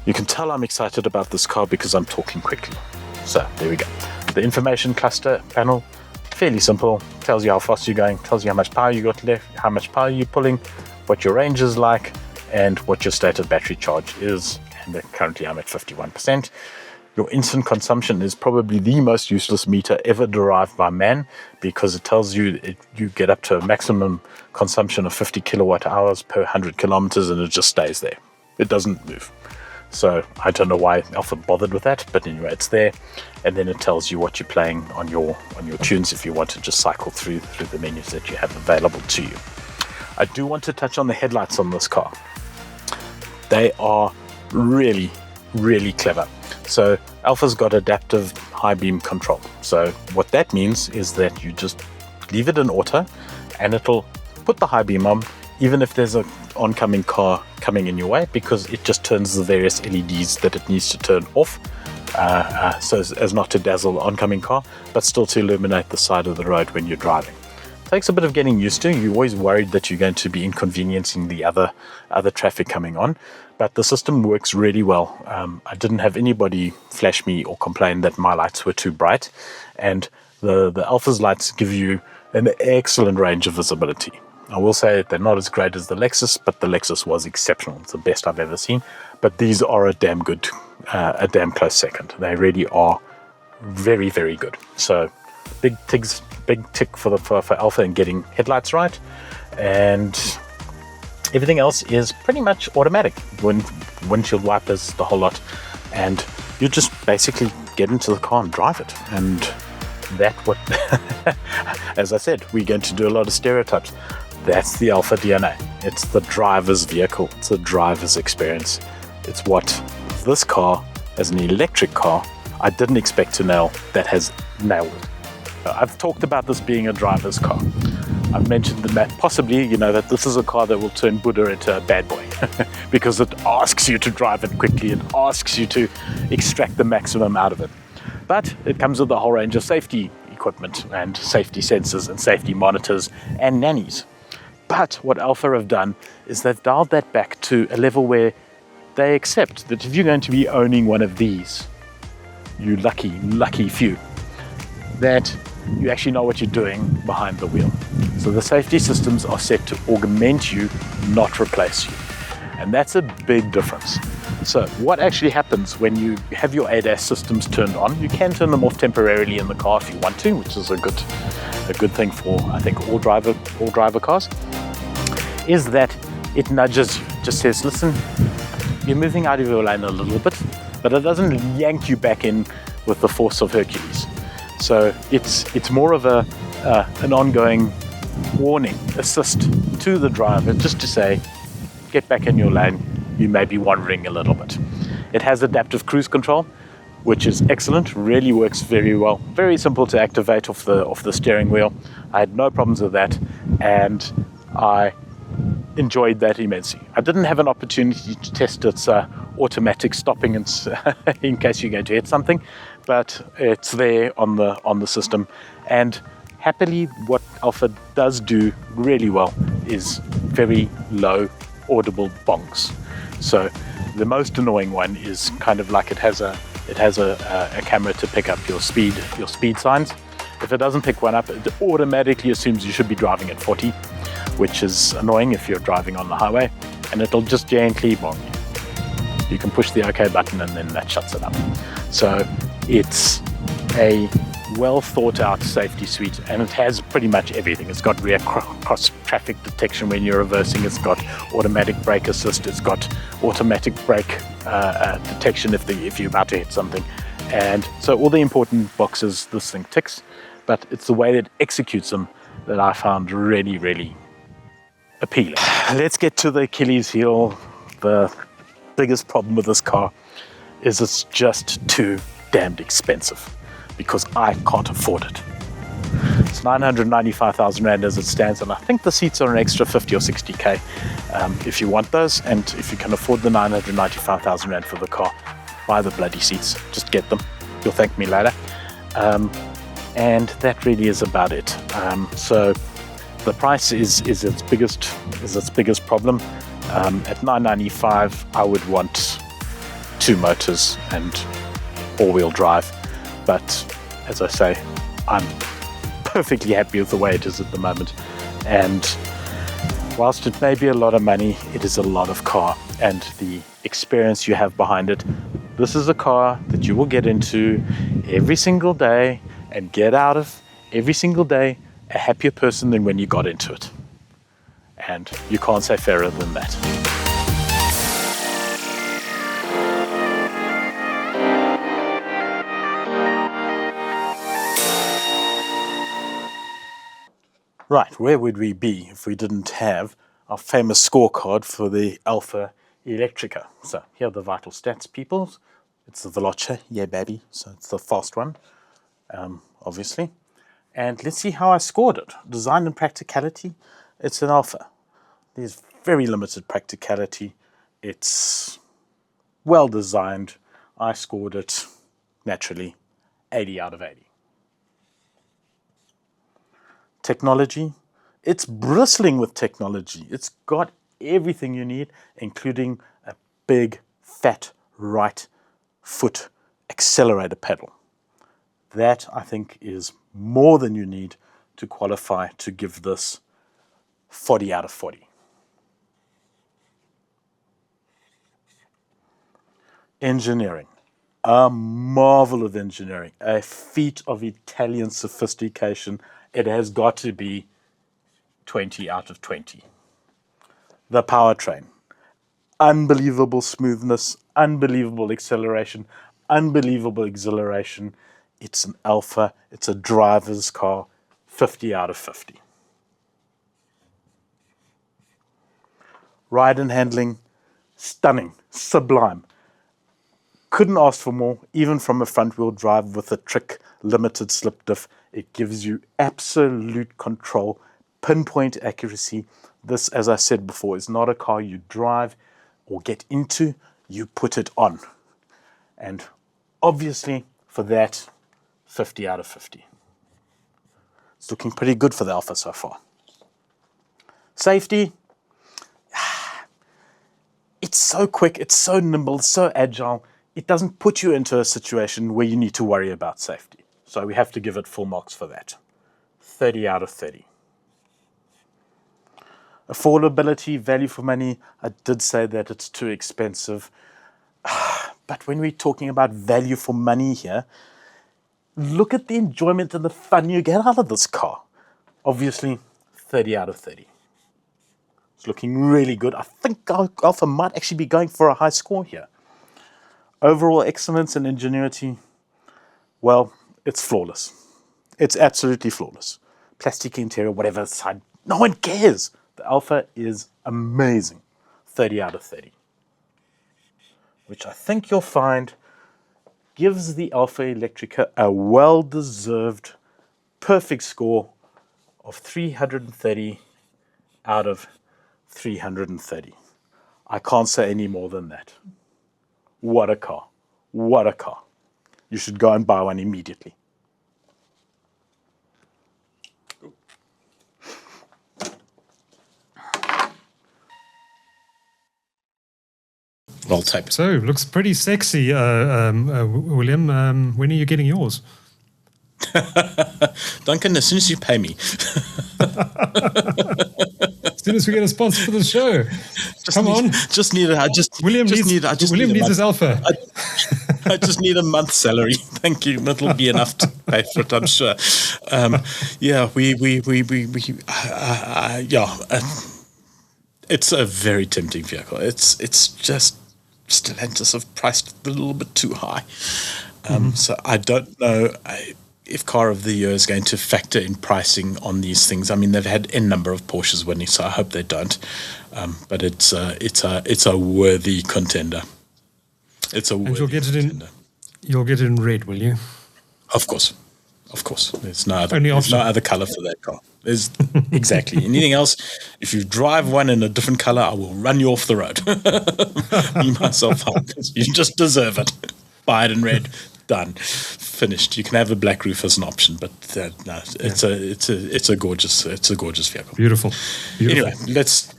You can tell I'm excited about this car because I'm talking quickly. So there we go. The information cluster panel, fairly simple, tells you how fast you're going, tells you how much power you got left, how much power you're pulling, what your range is like, and what your state of battery charge is. And currently I'm at 51%. Your instant consumption is probably the most useless meter ever derived by man, because it tells you you get up to a maximum consumption of 50 kilowatt hours per 100 kilometers, and it just stays there. It doesn't move. So I don't know why Alfa bothered with that, but anyway, it's there. And then it tells you what you're playing on your tunes if you want to just cycle through the menus that you have available to you. I do want to touch on the headlights on this car. They are really, really clever. So Alfa's got adaptive high beam control. So what that means is that you just leave it in auto and it'll put the high beam on even if there's an oncoming car coming in your way, because it just turns the various LEDs that it needs to turn off, so as not to dazzle the oncoming car, but still to illuminate the side of the road when you're driving. takes a bit of getting used to. You're always worried that you're going to be inconveniencing the other traffic coming on, but the system works really well. I didn't have anybody flash me or complain that my lights were too bright, and the Alfa's lights give you an excellent range of visibility. I will say they're not as great as the Lexus, but the Lexus was exceptional. It's the best I've ever seen. But these are a damn close second. They really are very, very good. So big tick for Alfa in getting headlights right, and everything else is pretty much automatic. Windshield wipers, the whole lot, and you just basically get into the car and drive it. And as I said, we're going to do a lot of stereotypes. That's the Alfa DNA. It's the driver's vehicle. It's the driver's experience. It's what this car, as an electric car, I didn't expect to nail, that has nailed it. I've talked about this being a driver's car. I've mentioned that possibly, that this is a car that will turn Buddha into a bad boy because it asks you to drive it quickly. It asks you to extract the maximum out of it. But it comes with a whole range of safety equipment and safety sensors and safety monitors and nannies. But what Alfa have done is they've dialed that back to a level where they accept that if you're going to be owning one of these, you lucky few, that you actually know what you're doing behind the wheel. So the safety systems are set to augment you, not replace you. And that's a big difference. So what actually happens when you have your ADAS systems turned on? You can turn them off temporarily in the car if you want to, which is a good thing for, I think, all driver cars, is that it nudges you, just says, listen, you're moving out of your lane a little bit, but it doesn't yank you back in with the force of Hercules. So it's more of an ongoing warning, assist to the driver, just to say, get back in your lane, you may be wandering a little bit. It has adaptive cruise control, which is excellent, really works very well. Very simple to activate off the steering wheel. I had no problems with that, and I enjoyed that immensely. I didn't have an opportunity to test its automatic stopping in case you're going to hit something, but it's there on the system. And happily, what Alfa does do really well is very low audible bonks. So the most annoying one is kind of like it has a camera to pick up your speed signs. If it doesn't pick one up, it automatically assumes you should be driving at 40, which is annoying if you're driving on the highway, and it'll just gently bong you. You can push the OK button and then that shuts it up. So it's a well thought out safety suite, and it has pretty much everything. It's got rear cross traffic detection when you're reversing, it's got automatic brake assist, it's got automatic brake detection if you're about to hit something, and so all the important boxes this thing ticks, but it's the way that it executes them that I found really, really appealing. Let's get to the Achilles heel. The biggest problem with this car is it's just too damned expensive, because I can't afford it. It's 995,000 Rand as it stands, and I think the seats are an extra 50 or 60k if you want those, and if you can afford the 995,000 Rand for the car, buy the bloody seats, just get them, you'll thank me later. And that really is about it. So the price is its biggest problem. At 995, I would want 2 motors and all-wheel drive. But as I say, I'm perfectly happy with the way it is at the moment. And whilst it may be a lot of money, it is a lot of car. And the experience you have behind it, this is a car that you will get into every single day and get out of every single day a happier person than when you got into it. And you can't say fairer than that. Right, where would we be if we didn't have our famous scorecard for the Alfa Electrica? So here are the vital stats, people. It's the Veloce, yeah baby, so it's the fast one, obviously. And let's see how I scored it. Design and practicality, it's an Alfa. There's very limited practicality. It's well designed. I scored it, naturally, 80 out of 80. Technology, it's bristling with technology. It's got everything you need, including a big, fat right foot accelerator pedal. That, I think, is more than you need to qualify to give this 40 out of 40. Engineering. A marvel of engineering. A feat of Italian sophistication. It has got to be 20 out of 20. The powertrain. Unbelievable smoothness, unbelievable acceleration, unbelievable exhilaration. It's an Alfa, it's a driver's car, 50 out of 50. Ride and handling, stunning, sublime. Couldn't ask for more, even from a front-wheel drive with a trick limited slip diff. It gives you absolute control, pinpoint accuracy. This, as I said before, is not a car you drive or get into, you put it on. And obviously, for that, 50 out of 50. It's looking pretty good for the Alfa so far. Safety, it's so quick, it's so nimble, so agile. It doesn't put you into a situation where you need to worry about safety. So we have to give it full marks for that. 30 out of 30. Affordability, value for money, I did say that it's too expensive. But when we're talking about value for money here, look at the enjoyment and the fun you get out of this car. Obviously, 30 out of 30. It's looking really good. I think Alfa might actually be going for a high score here. Overall excellence and ingenuity, well, it's flawless. It's absolutely flawless. Plastic interior, whatever side, no one cares. The Alfa is amazing. 30 out of 30. Which I think you'll find gives the Alfa Electrica a well-deserved perfect score of 330 out of 330. I can't say any more than that. What a car. What a car. You should go and buy one immediately. Well tape. So, looks pretty sexy, William. When are you getting yours? Duncan, as soon as you pay me. As soon as we get a sponsor for the show. William needs his Alfa. I just need a month's salary. Thank you. That'll be enough to pay for it, I'm sure. It's a very tempting vehicle. It's just Stellantis have priced it a little bit too high. So I don't know if Car of the Year is going to factor in pricing on these things. I mean, they've had n number of Porsches winning, so I hope they don't. But it's a worthy contender. It's a worthy contender. You'll get it in red, will you? Of course. There's no other color for that car. There's exactly anything else. If you drive one in a different color, I will run you off the road. Me myself, you just deserve it. Buy it in red. Done. Finished. You can have a black roof as an option, but no, it's a gorgeous vehicle. Beautiful. Anyway, let's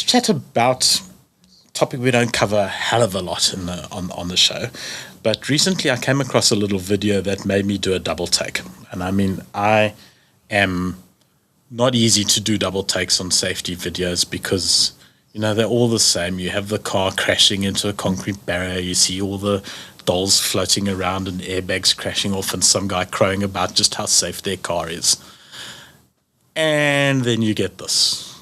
chat about a topic we don't cover a hell of a lot on the show. But recently I came across a little video that made me do a double take. And I mean, I am not easy to do double takes on safety videos because, they're all the same. You have the car crashing into a concrete barrier. You see all the dolls floating around and airbags crashing off and some guy crowing about just how safe their car is. And then you get this.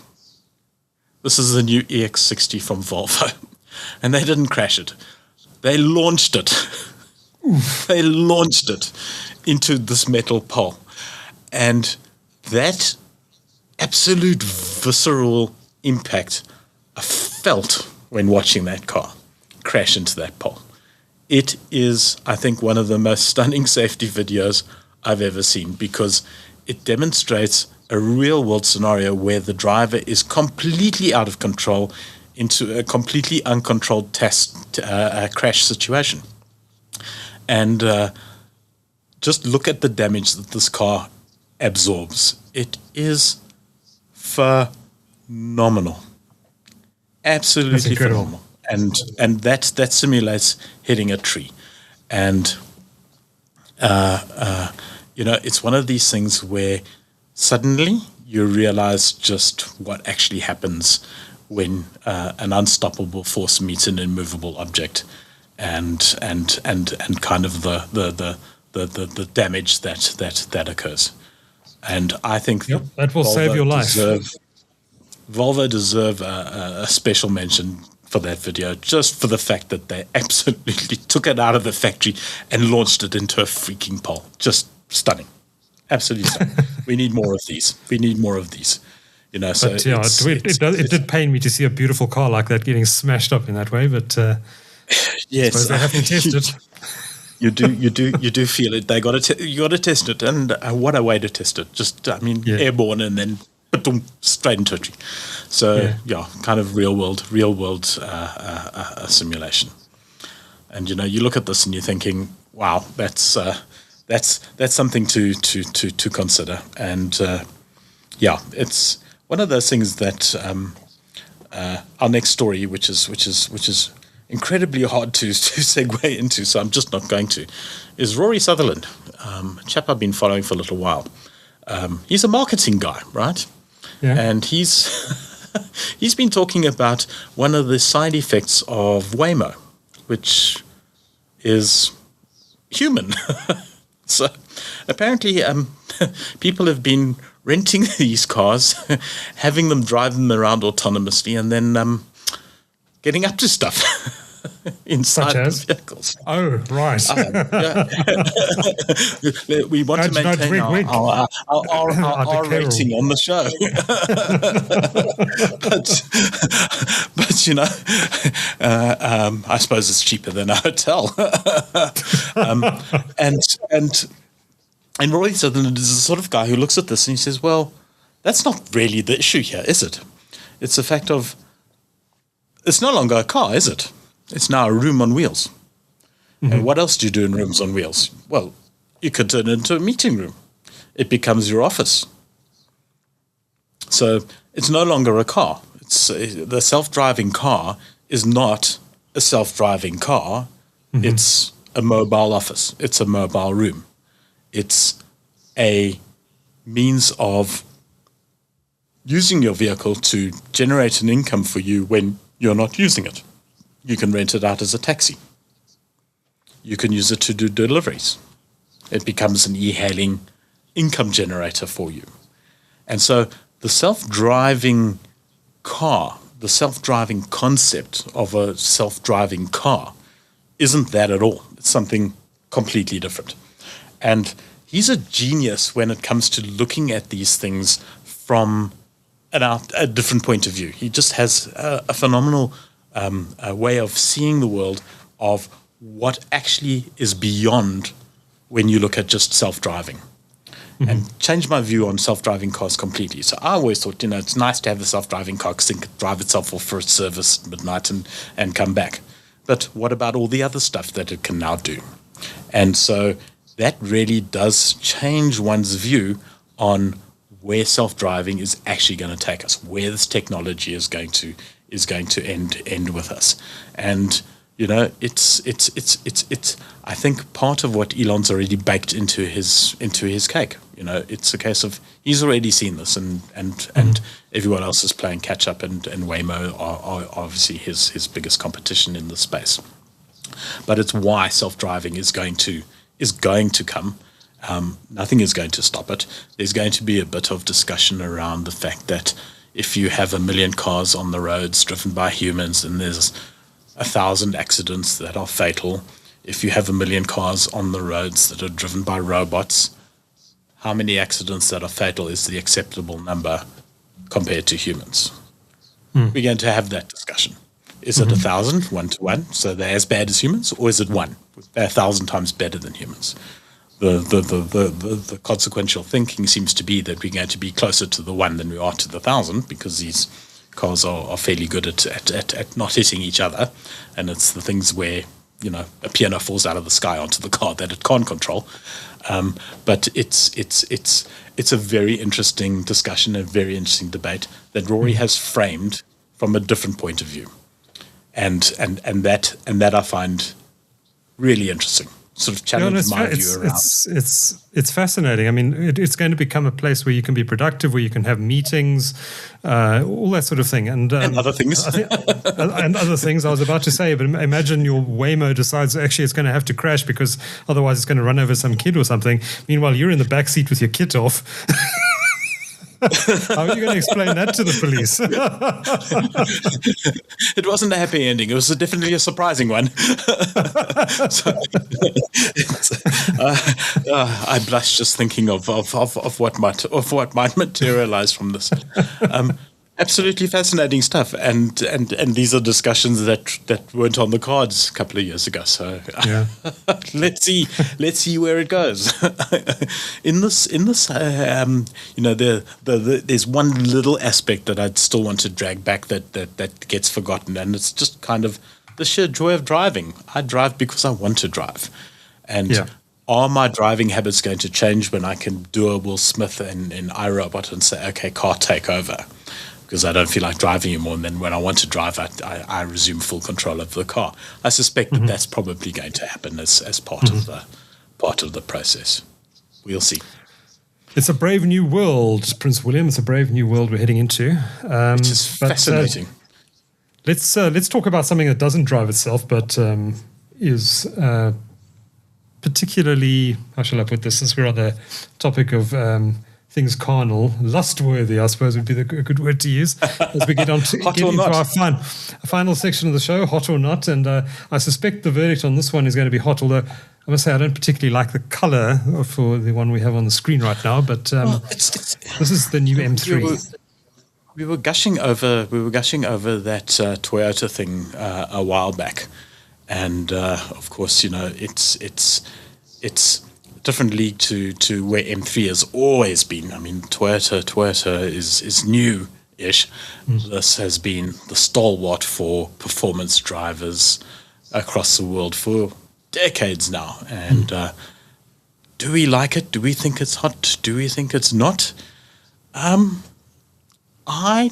This is the new EX60 from Volvo. And they didn't crash it. They launched it. They launched it into this metal pole. And that absolute visceral impact I felt when watching that car crash into that pole. It is, I think, one of the most stunning safety videos I've ever seen because it demonstrates a real-world scenario where the driver is completely out of control into a completely uncontrolled crash situation. And just look at the damage that this car absorbs. It is phenomenal. Absolutely phenomenal. And that simulates hitting a tree. And it's one of these things where suddenly you realize just what actually happens when an unstoppable force meets an immovable object, and kind of the damage that occurs. And I think that will save your life. Volvo deserve a special mention for that video, just for the fact that they absolutely took it out of the factory and launched it into a freaking pole. Just stunning. Absolutely stunning. We need more of these. It did pain me to see a beautiful car like that getting smashed up in that way, but yes, I suppose they haven't tested. You do feel it. You got to test it, and what a way to test it! Just airborne and then straight into a tree. So kind of real world simulation. And you look at this and you're thinking, wow, that's something to consider. And it's one of those things that our next story, which is incredibly hard to segue into, so I'm just not going to, is Rory Sutherland, a chap I've been following for a little while. He's a marketing guy, right? Yeah. And he's been talking about one of the side effects of Waymo, which is human. So apparently people have been renting these cars, having them drive them around autonomously, and then getting up to stuff inside the vehicles. Oh, right. We want to maintain our rating on the show. but I suppose it's cheaper than a hotel. And Roy Sutherland is the sort of guy who looks at this and he says, well, that's not really the issue here, is it? It's the fact of, it's no longer a car, is it? It's now a room on wheels. Mm-hmm. And what else do you do in rooms on wheels? Well, you could turn it into a meeting room. It becomes your office. So it's no longer a car. The self-driving car is not a self-driving car. Mm-hmm. It's a mobile office. It's a mobile room. It's a means of using your vehicle to generate an income for you when you're not using it. You can rent it out as a taxi. You can use it to do deliveries. It becomes an e-hailing income generator for you. And so the self-driving car, the self-driving concept of a self-driving car isn't that at all. It's something completely different. And he's a genius when it comes to looking at these things from a different point of view. He just has a phenomenal way of seeing the world of what actually is beyond when you look at just self-driving. Mm-hmm. And changed my view on self-driving cars completely. So I always thought, it's nice to have a self-driving car because it can drive itself off for its service at midnight and come back. But what about all the other stuff that it can now do? And so that really does change one's view on where self-driving is actually going to take us, where this technology is going to end with us. And it's I think part of what Elon's already baked into his cake. It's a case of he's already seen this, and everyone else is playing catch up, and Waymo are obviously his biggest competition in the space. But it's why self-driving is going to come. Nothing is going to stop it. There's going to be a bit of discussion around the fact that if you have 1 million cars on the roads driven by humans and there's 1,000 accidents that are fatal, if you have 1 million cars on the roads that are driven by robots, how many accidents that are fatal is the acceptable number compared to humans? We're going to have that discussion. Is it 1,000, 1-to-1, so they're as bad as humans, or is it 1? They're 1,000 times better than humans. The consequential thinking seems to be that we're going to be closer to the 1 than we are to the 1,000 because these cars are fairly good at not hitting each other, and it's the things where a piano falls out of the sky onto the car that it can't control. But it's a very interesting discussion, a very interesting debate that Rory has framed from a different point of view, and that I find really interesting. Sort of challenge my view around. It's fascinating. I mean, it's going to become a place where you can be productive, where you can have meetings, all that sort of thing, and other things. And other things. I was about to say, but imagine your Waymo decides actually it's going to have to crash because otherwise it's going to run over some kid or something. Meanwhile, you're in the back seat with your kit off. How are you going to explain that to the police? It wasn't a happy ending. It was definitely a surprising one. I blush just thinking of what might materialize from this. Absolutely fascinating stuff, and these are discussions that weren't on the cards a couple of years ago. So yeah. let's see where it goes. in this, there's one little aspect that I'd still want to drag back that gets forgotten, and it's just kind of the sheer joy of driving. I drive because I want to drive, and. Are my driving habits going to change when I can do a Will Smith in iRobot and say, okay, car, take over? Because I don't feel like driving anymore, and then when I want to drive, I resume full control of the car. I suspect that that's probably going to happen as part of the process. We'll see. It's a brave new world, Prince William. It's a brave new world we're heading into. Which is fascinating. Let's talk about something that doesn't drive itself, but is particularly, how shall I put this, since we're on the topic of things carnal, lustworthy, I suppose would be the good word to use, as we get into our final section of the show, hot or not. And I suspect the verdict on this one is going to be hot, although I must say I don't particularly like the colour for the one we have on the screen right now, but this is the new M3. We were gushing over that Toyota thing a while back. And of course, it's a different league to where M3 has always been. I mean, Toyota is new-ish. This has been the stalwart for performance drivers across the world for decades now. And do we like it? Do we think it's hot? Do we think it's not? I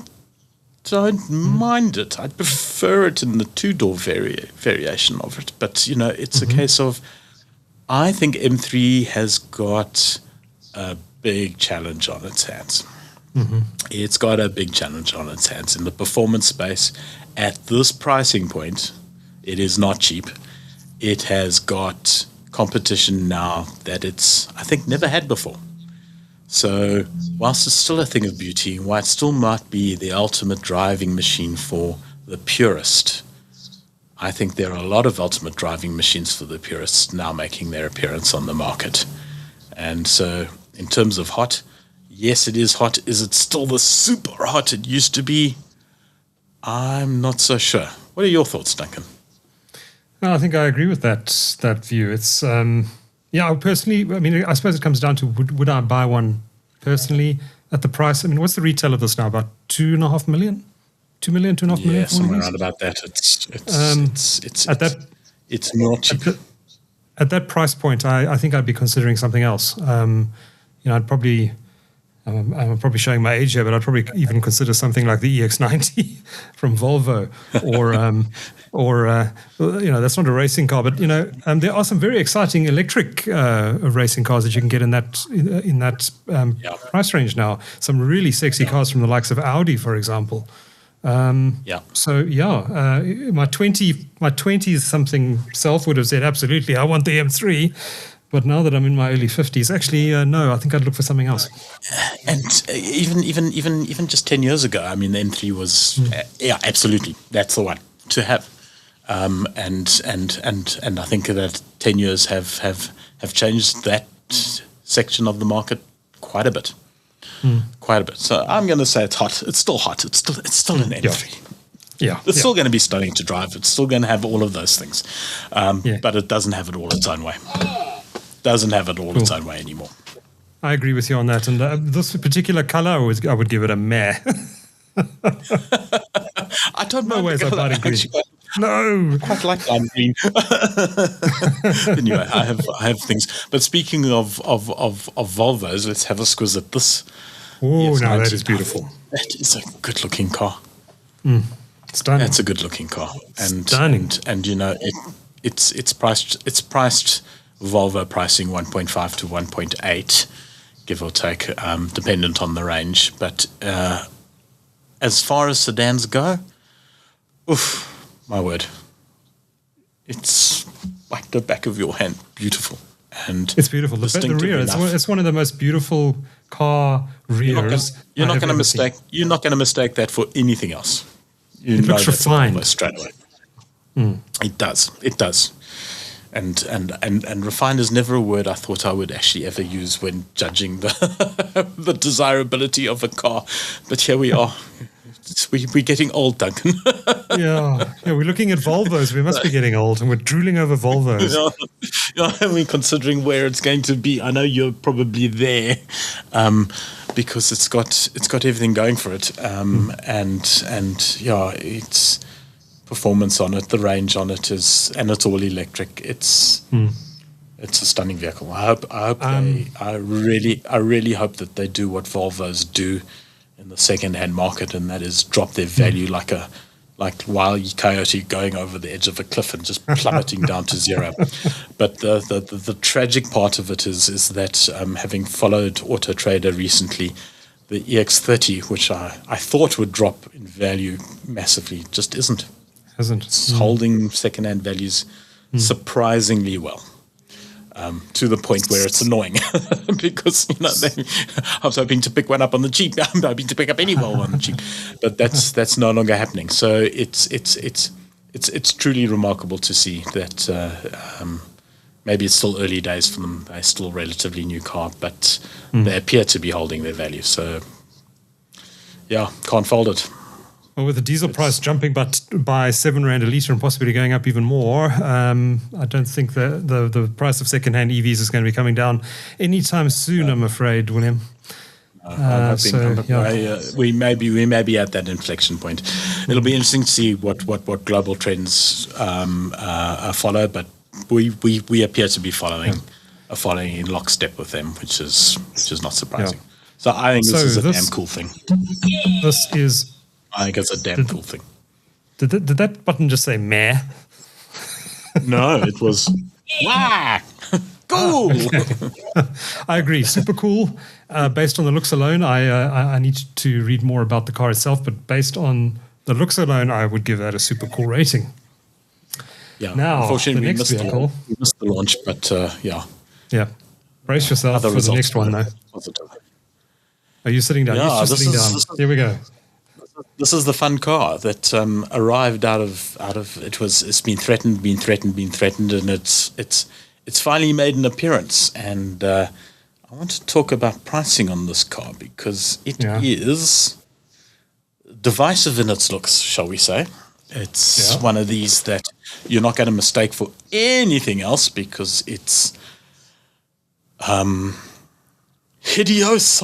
don't mind it. I prefer it in the two-door variation of it. But, it's a case of, I think M3 has got a big challenge on its hands. It's got a big challenge on its hands in the performance space. At this pricing point, it is not cheap. It has got competition now that it's, I think, never had before. So whilst it's still a thing of beauty, while it still might be the ultimate driving machine for the purist, I think there are a lot of ultimate driving machines for the purists now making their appearance on the market. And so in terms of hot, yes, it is hot. Is it still the super hot it used to be? I'm not so sure. What are your thoughts, Duncan? No, I think I agree with that view. It's personally, I mean, I suppose it comes down to would I buy one personally at the price? I mean, what's the retail of this now? About 2.5 million? 2 million, 2.5 million? Yeah, somewhere around about that. It's not cheap. At that price point, I think I'd be considering something else. I'd probably, I'm probably showing my age here, but I'd probably even consider something like the EX90 from Volvo, or that's not a racing car, but there are some very exciting electric racing cars that you can get in that price range now. Some really sexy cars from the likes of Audi, for example. So my 20s something self would have said absolutely I want the M3, but now that I'm in my early 50s, actually no, I think I'd look for something else. And even just 10 years ago, I mean, the M3 was absolutely, that's the one to have. And I think that 10 years have changed that section of the market quite a bit. Quite a bit. So I'm going to say it's hot. It's still hot. It's still an M3. It's still going to be stunning to drive. It's still going to have all of those things. But it doesn't have it all its own way. Doesn't have it all its own way anymore. I agree with you on that. And this particular color, I would give it a meh. I don't know. Ways I might agree. No. Quite like lime green. Anyway, I have things. But speaking of Volvos, let's have a squiz at this. Oh, EX90. no, that is beautiful. That is a good-looking car. Stunning. That's a good-looking car, and Stunning. and it's priced Volvo pricing 1.5 to 1.8, give or take, dependent on the range. But as far as sedans go, oof, my word, it's like the back of your hand, beautiful. And it's beautiful. The rear, it's one of the most beautiful car rears. You're not going to mistake that for anything else. It looks refined straight away. It does. And refined is never a word I thought I would actually ever use when judging the desirability of a car. But here we are. We're getting old, Duncan. yeah, we're looking at Volvos. We must be getting old, and we're drooling over Volvos. I mean, considering where it's going to be, I know you're probably there, because it's got everything going for it, and yeah, it's performance on it, the range on it is, and it's all electric. It's a stunning vehicle. I really hope that they do what Volvos do in the second-hand market, and that is drop their value like Wile E. Coyote going over the edge of a cliff and just plummeting down to zero. But the tragic part of it is that, having followed Auto Trader recently, the EX30, which I thought would drop in value massively, just isn't. It's holding second-hand values surprisingly well. To the point where it's annoying because I was hoping to pick one up on the cheap. I'm hoping to pick up any Volvo on the cheap, but that's no longer happening. So it's truly remarkable to see that. Maybe it's still early days for them. They're still a relatively new car, but they appear to be holding their value. So yeah, can't fold it. Well, with the diesel price jumping by R7 a litre and possibly going up even more, I don't think the price of second-hand EVs is going to be coming down anytime soon, I'm afraid, William. We may be at that inflection point. It'll be interesting to see what global trends follow, but we appear to be following in lockstep with them, which is not surprising. Yeah. So I think this is a damn cool thing. I think it's a damn cool thing. Did that button just say meh? No, it was wah! Cool! Okay. I agree. Super cool. Based on the looks alone, I need to read more about the car itself, but based on the looks alone, I would give that a super cool rating. Yeah. Now, unfortunately, the next vehicle. We missed the launch, but yeah. Yeah. Brace yourself for the next one, though. Positive. Are you sitting down? Yeah, sitting down. Here we go. This is the fun car that arrived out of it's been threatened, and it's finally made an appearance. And I want to talk about pricing on this car because it is divisive in its looks, shall we say. It's one of these that you're not going to mistake for anything else because it's hideous.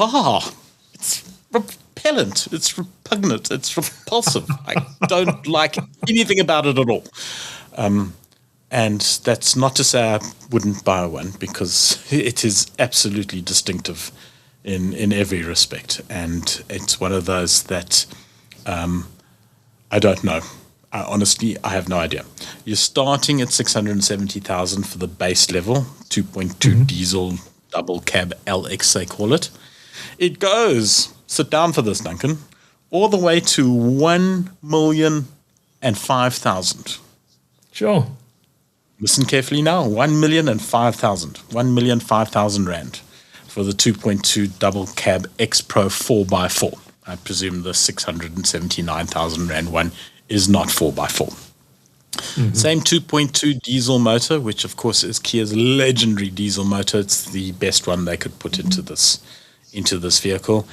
It's repellent. It's repugnant. It's repulsive. I don't like anything about it at all. And that's not to say I wouldn't buy one because it is absolutely distinctive in every respect. And it's one of those that I don't know. Honestly, I have no idea. You're starting at 670,000 for the base level, 2.2 diesel double cab LX, they call it. It goes, sit down for this, Duncan, all the way to 1,005,000. Sure. Listen carefully now. 1,005,000. 1,005,000 rand for the 2.2 double cab X Pro 4x4. I presume the 679,000 rand one is not 4x4. Same 2.2 diesel motor, which of course is Kia's legendary diesel motor. It's the best one they could put into this vehicle.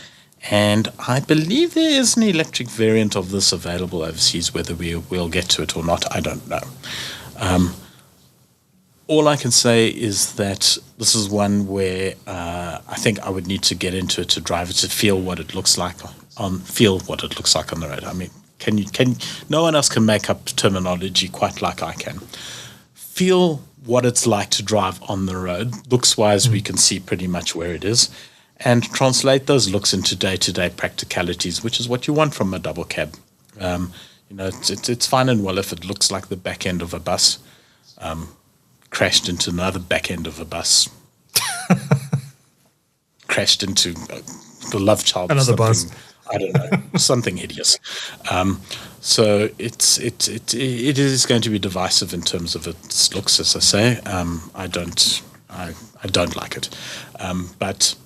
And I believe there is an electric variant of this available overseas. Whether we'll get to it or not, I don't know. All I can say is that this is one where I think I would need to get into it to drive it to feel what it looks like on the road. I mean, no one else can make up terminology quite like I can. Feel what it's like to drive on the road. Looks-wise, we can see pretty much where it is, and translate those looks into day-to-day practicalities, which is what you want from a double cab. It's fine and well if it looks like the back end of a bus crashed into another back end of a bus, crashed into the love child. Another bus. I don't know, something hideous. So it is going to be divisive in terms of its looks, as I say. I don't like it, but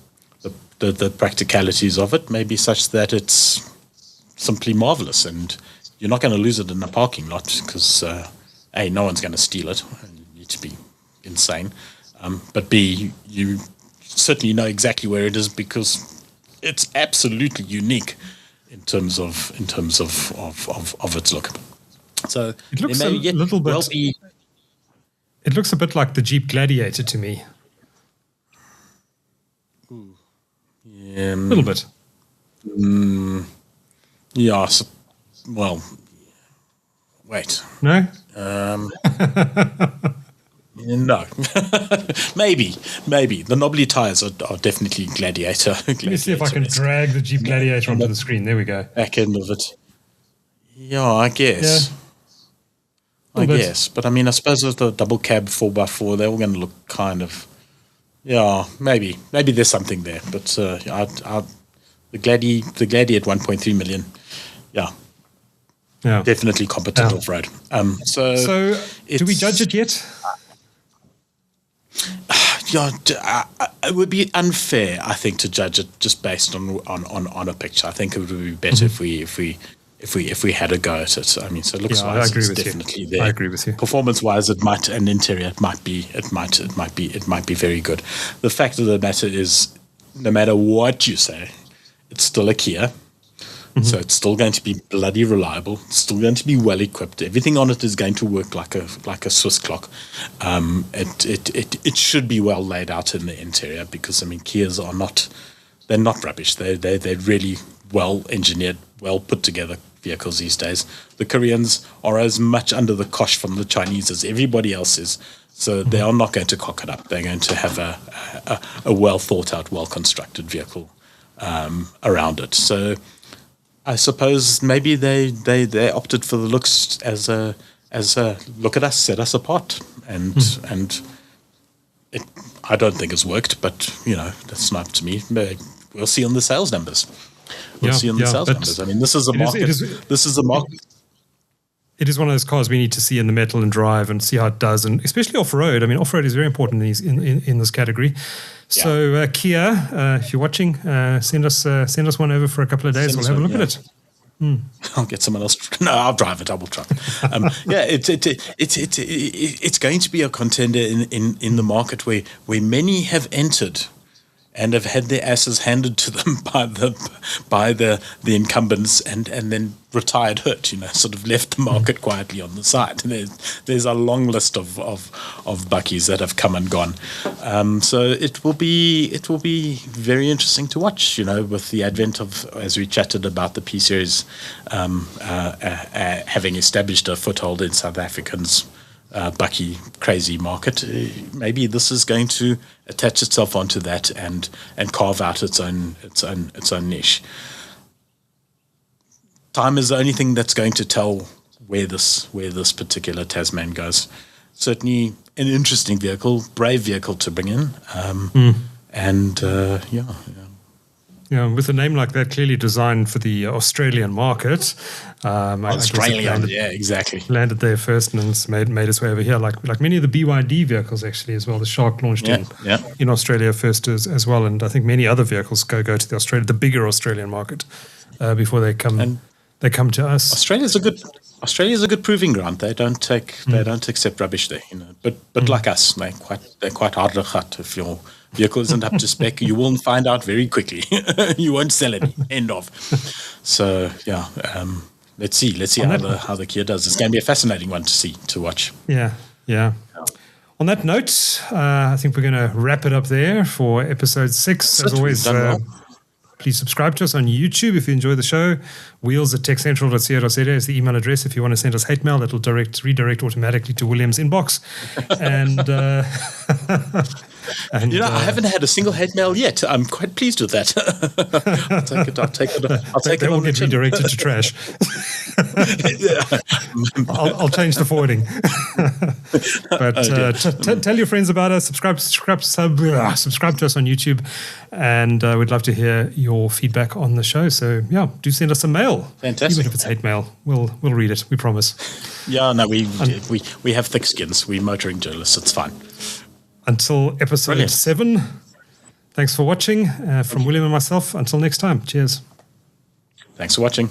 the practicalities of it may be such that it's simply marvelous, and you're not going to lose it in a parking lot because A, no one's going to steal it. You need to be insane, but B, you certainly know exactly where it is because it's absolutely unique in terms of its look. So it looks a little bit. It looks a bit like the Jeep Gladiator to me. A little bit. Yeah. Well, wait. No. No, maybe. The knobbly tires are definitely Gladiator. Let me see if I can drag the Jeep Gladiator onto the screen. There we go. Back end of it. Yeah, I guess. Yeah. I guess. But I mean, I suppose with the double cab 4x4, they're all going to look kind of. Yeah, maybe there's something there. But the Gladi at 1.3 million. Yeah. Definitely competent off-road. So do we judge it yet? Yeah, it would be unfair, I think, to judge it just based on a picture. I think it would be better if we had a go at it. I mean, so looks-wise, it's definitely there. I agree with you. Performance-wise, it might, and interior, it might be very good. The fact of the matter is, no matter what you say, it's still a Kia. So it's still going to be bloody reliable. It's still going to be well equipped. Everything on it is going to work like a Swiss clock. It should be well laid out in the interior because I mean Kias they're not rubbish. They're really well engineered, well put together vehicles these days. The Koreans are as much under the cosh from the Chinese as everybody else is. So they are not going to cock it up. They're going to have a well thought out, well constructed vehicle around it. So I suppose maybe they opted for the looks as a look at us, set us apart, and I don't think it's worked, but that's not up to me. We'll see on the sales numbers. We'll see on the sales numbers. I mean, this is a market. This is a market. It is one of those cars we need to see in the metal and drive and see how it does, and especially off-road. I mean, off-road is very important in this category. So Kia, if you're watching, send us one over for a couple of days. We'll have a look at it. I'll get someone else. No, I'll drive it. I will drive it. It's going to be a contender in the market where many have entered and have had their asses handed to them by the incumbents and then retired hurt, sort of left the market quietly on the side. And there's a long list of bakkies that have come and gone. So it will be very interesting to watch, with the advent of, as we chatted about, the P Series having established a foothold in South Africans' bakkie crazy market. Maybe this is going to attach itself onto that and carve out its own niche. Time is the only thing that's going to tell where this particular Tasman goes. Certainly an interesting vehicle, brave vehicle to bring in, and with a name like that, clearly designed for the Australian market. Australian, exactly. Landed there first and it's made its way over here, like many of the BYD vehicles actually as well. The Shark launched in Australia first as well, and I think many other vehicles go to the bigger Australian market before they come to us. Australia's a good proving ground. They don't accept rubbish there, But like us, they're quite hard to cut. If your vehicle isn't up to spec, you will find out very quickly. You won't sell any. End of. So let's see how the Kia does. It's going to be a fascinating one to watch. Yeah. On that note, I think we're going to wrap it up there for episode 6. As always, please subscribe to us on YouTube if you enjoy the show. wheels@techcentral.co.za is the email address if you want to send us hate mail. That'll redirect automatically to William's inbox. And I haven't had a single hate mail yet. I'm quite pleased with that. I'll take it. They all get redirected to trash. I'll change the forwarding. But tell your friends about us. Subscribe to us on YouTube, and we'd love to hear your feedback on the show. So yeah, do send us some mail. Fantastic. Even if it's hate mail, we'll read it. We promise. Yeah, no, we have thick skins. We're motoring journalists. It's fine. Until episode 7. Thanks for watching from William and myself. Until next time. Cheers. Thanks for watching.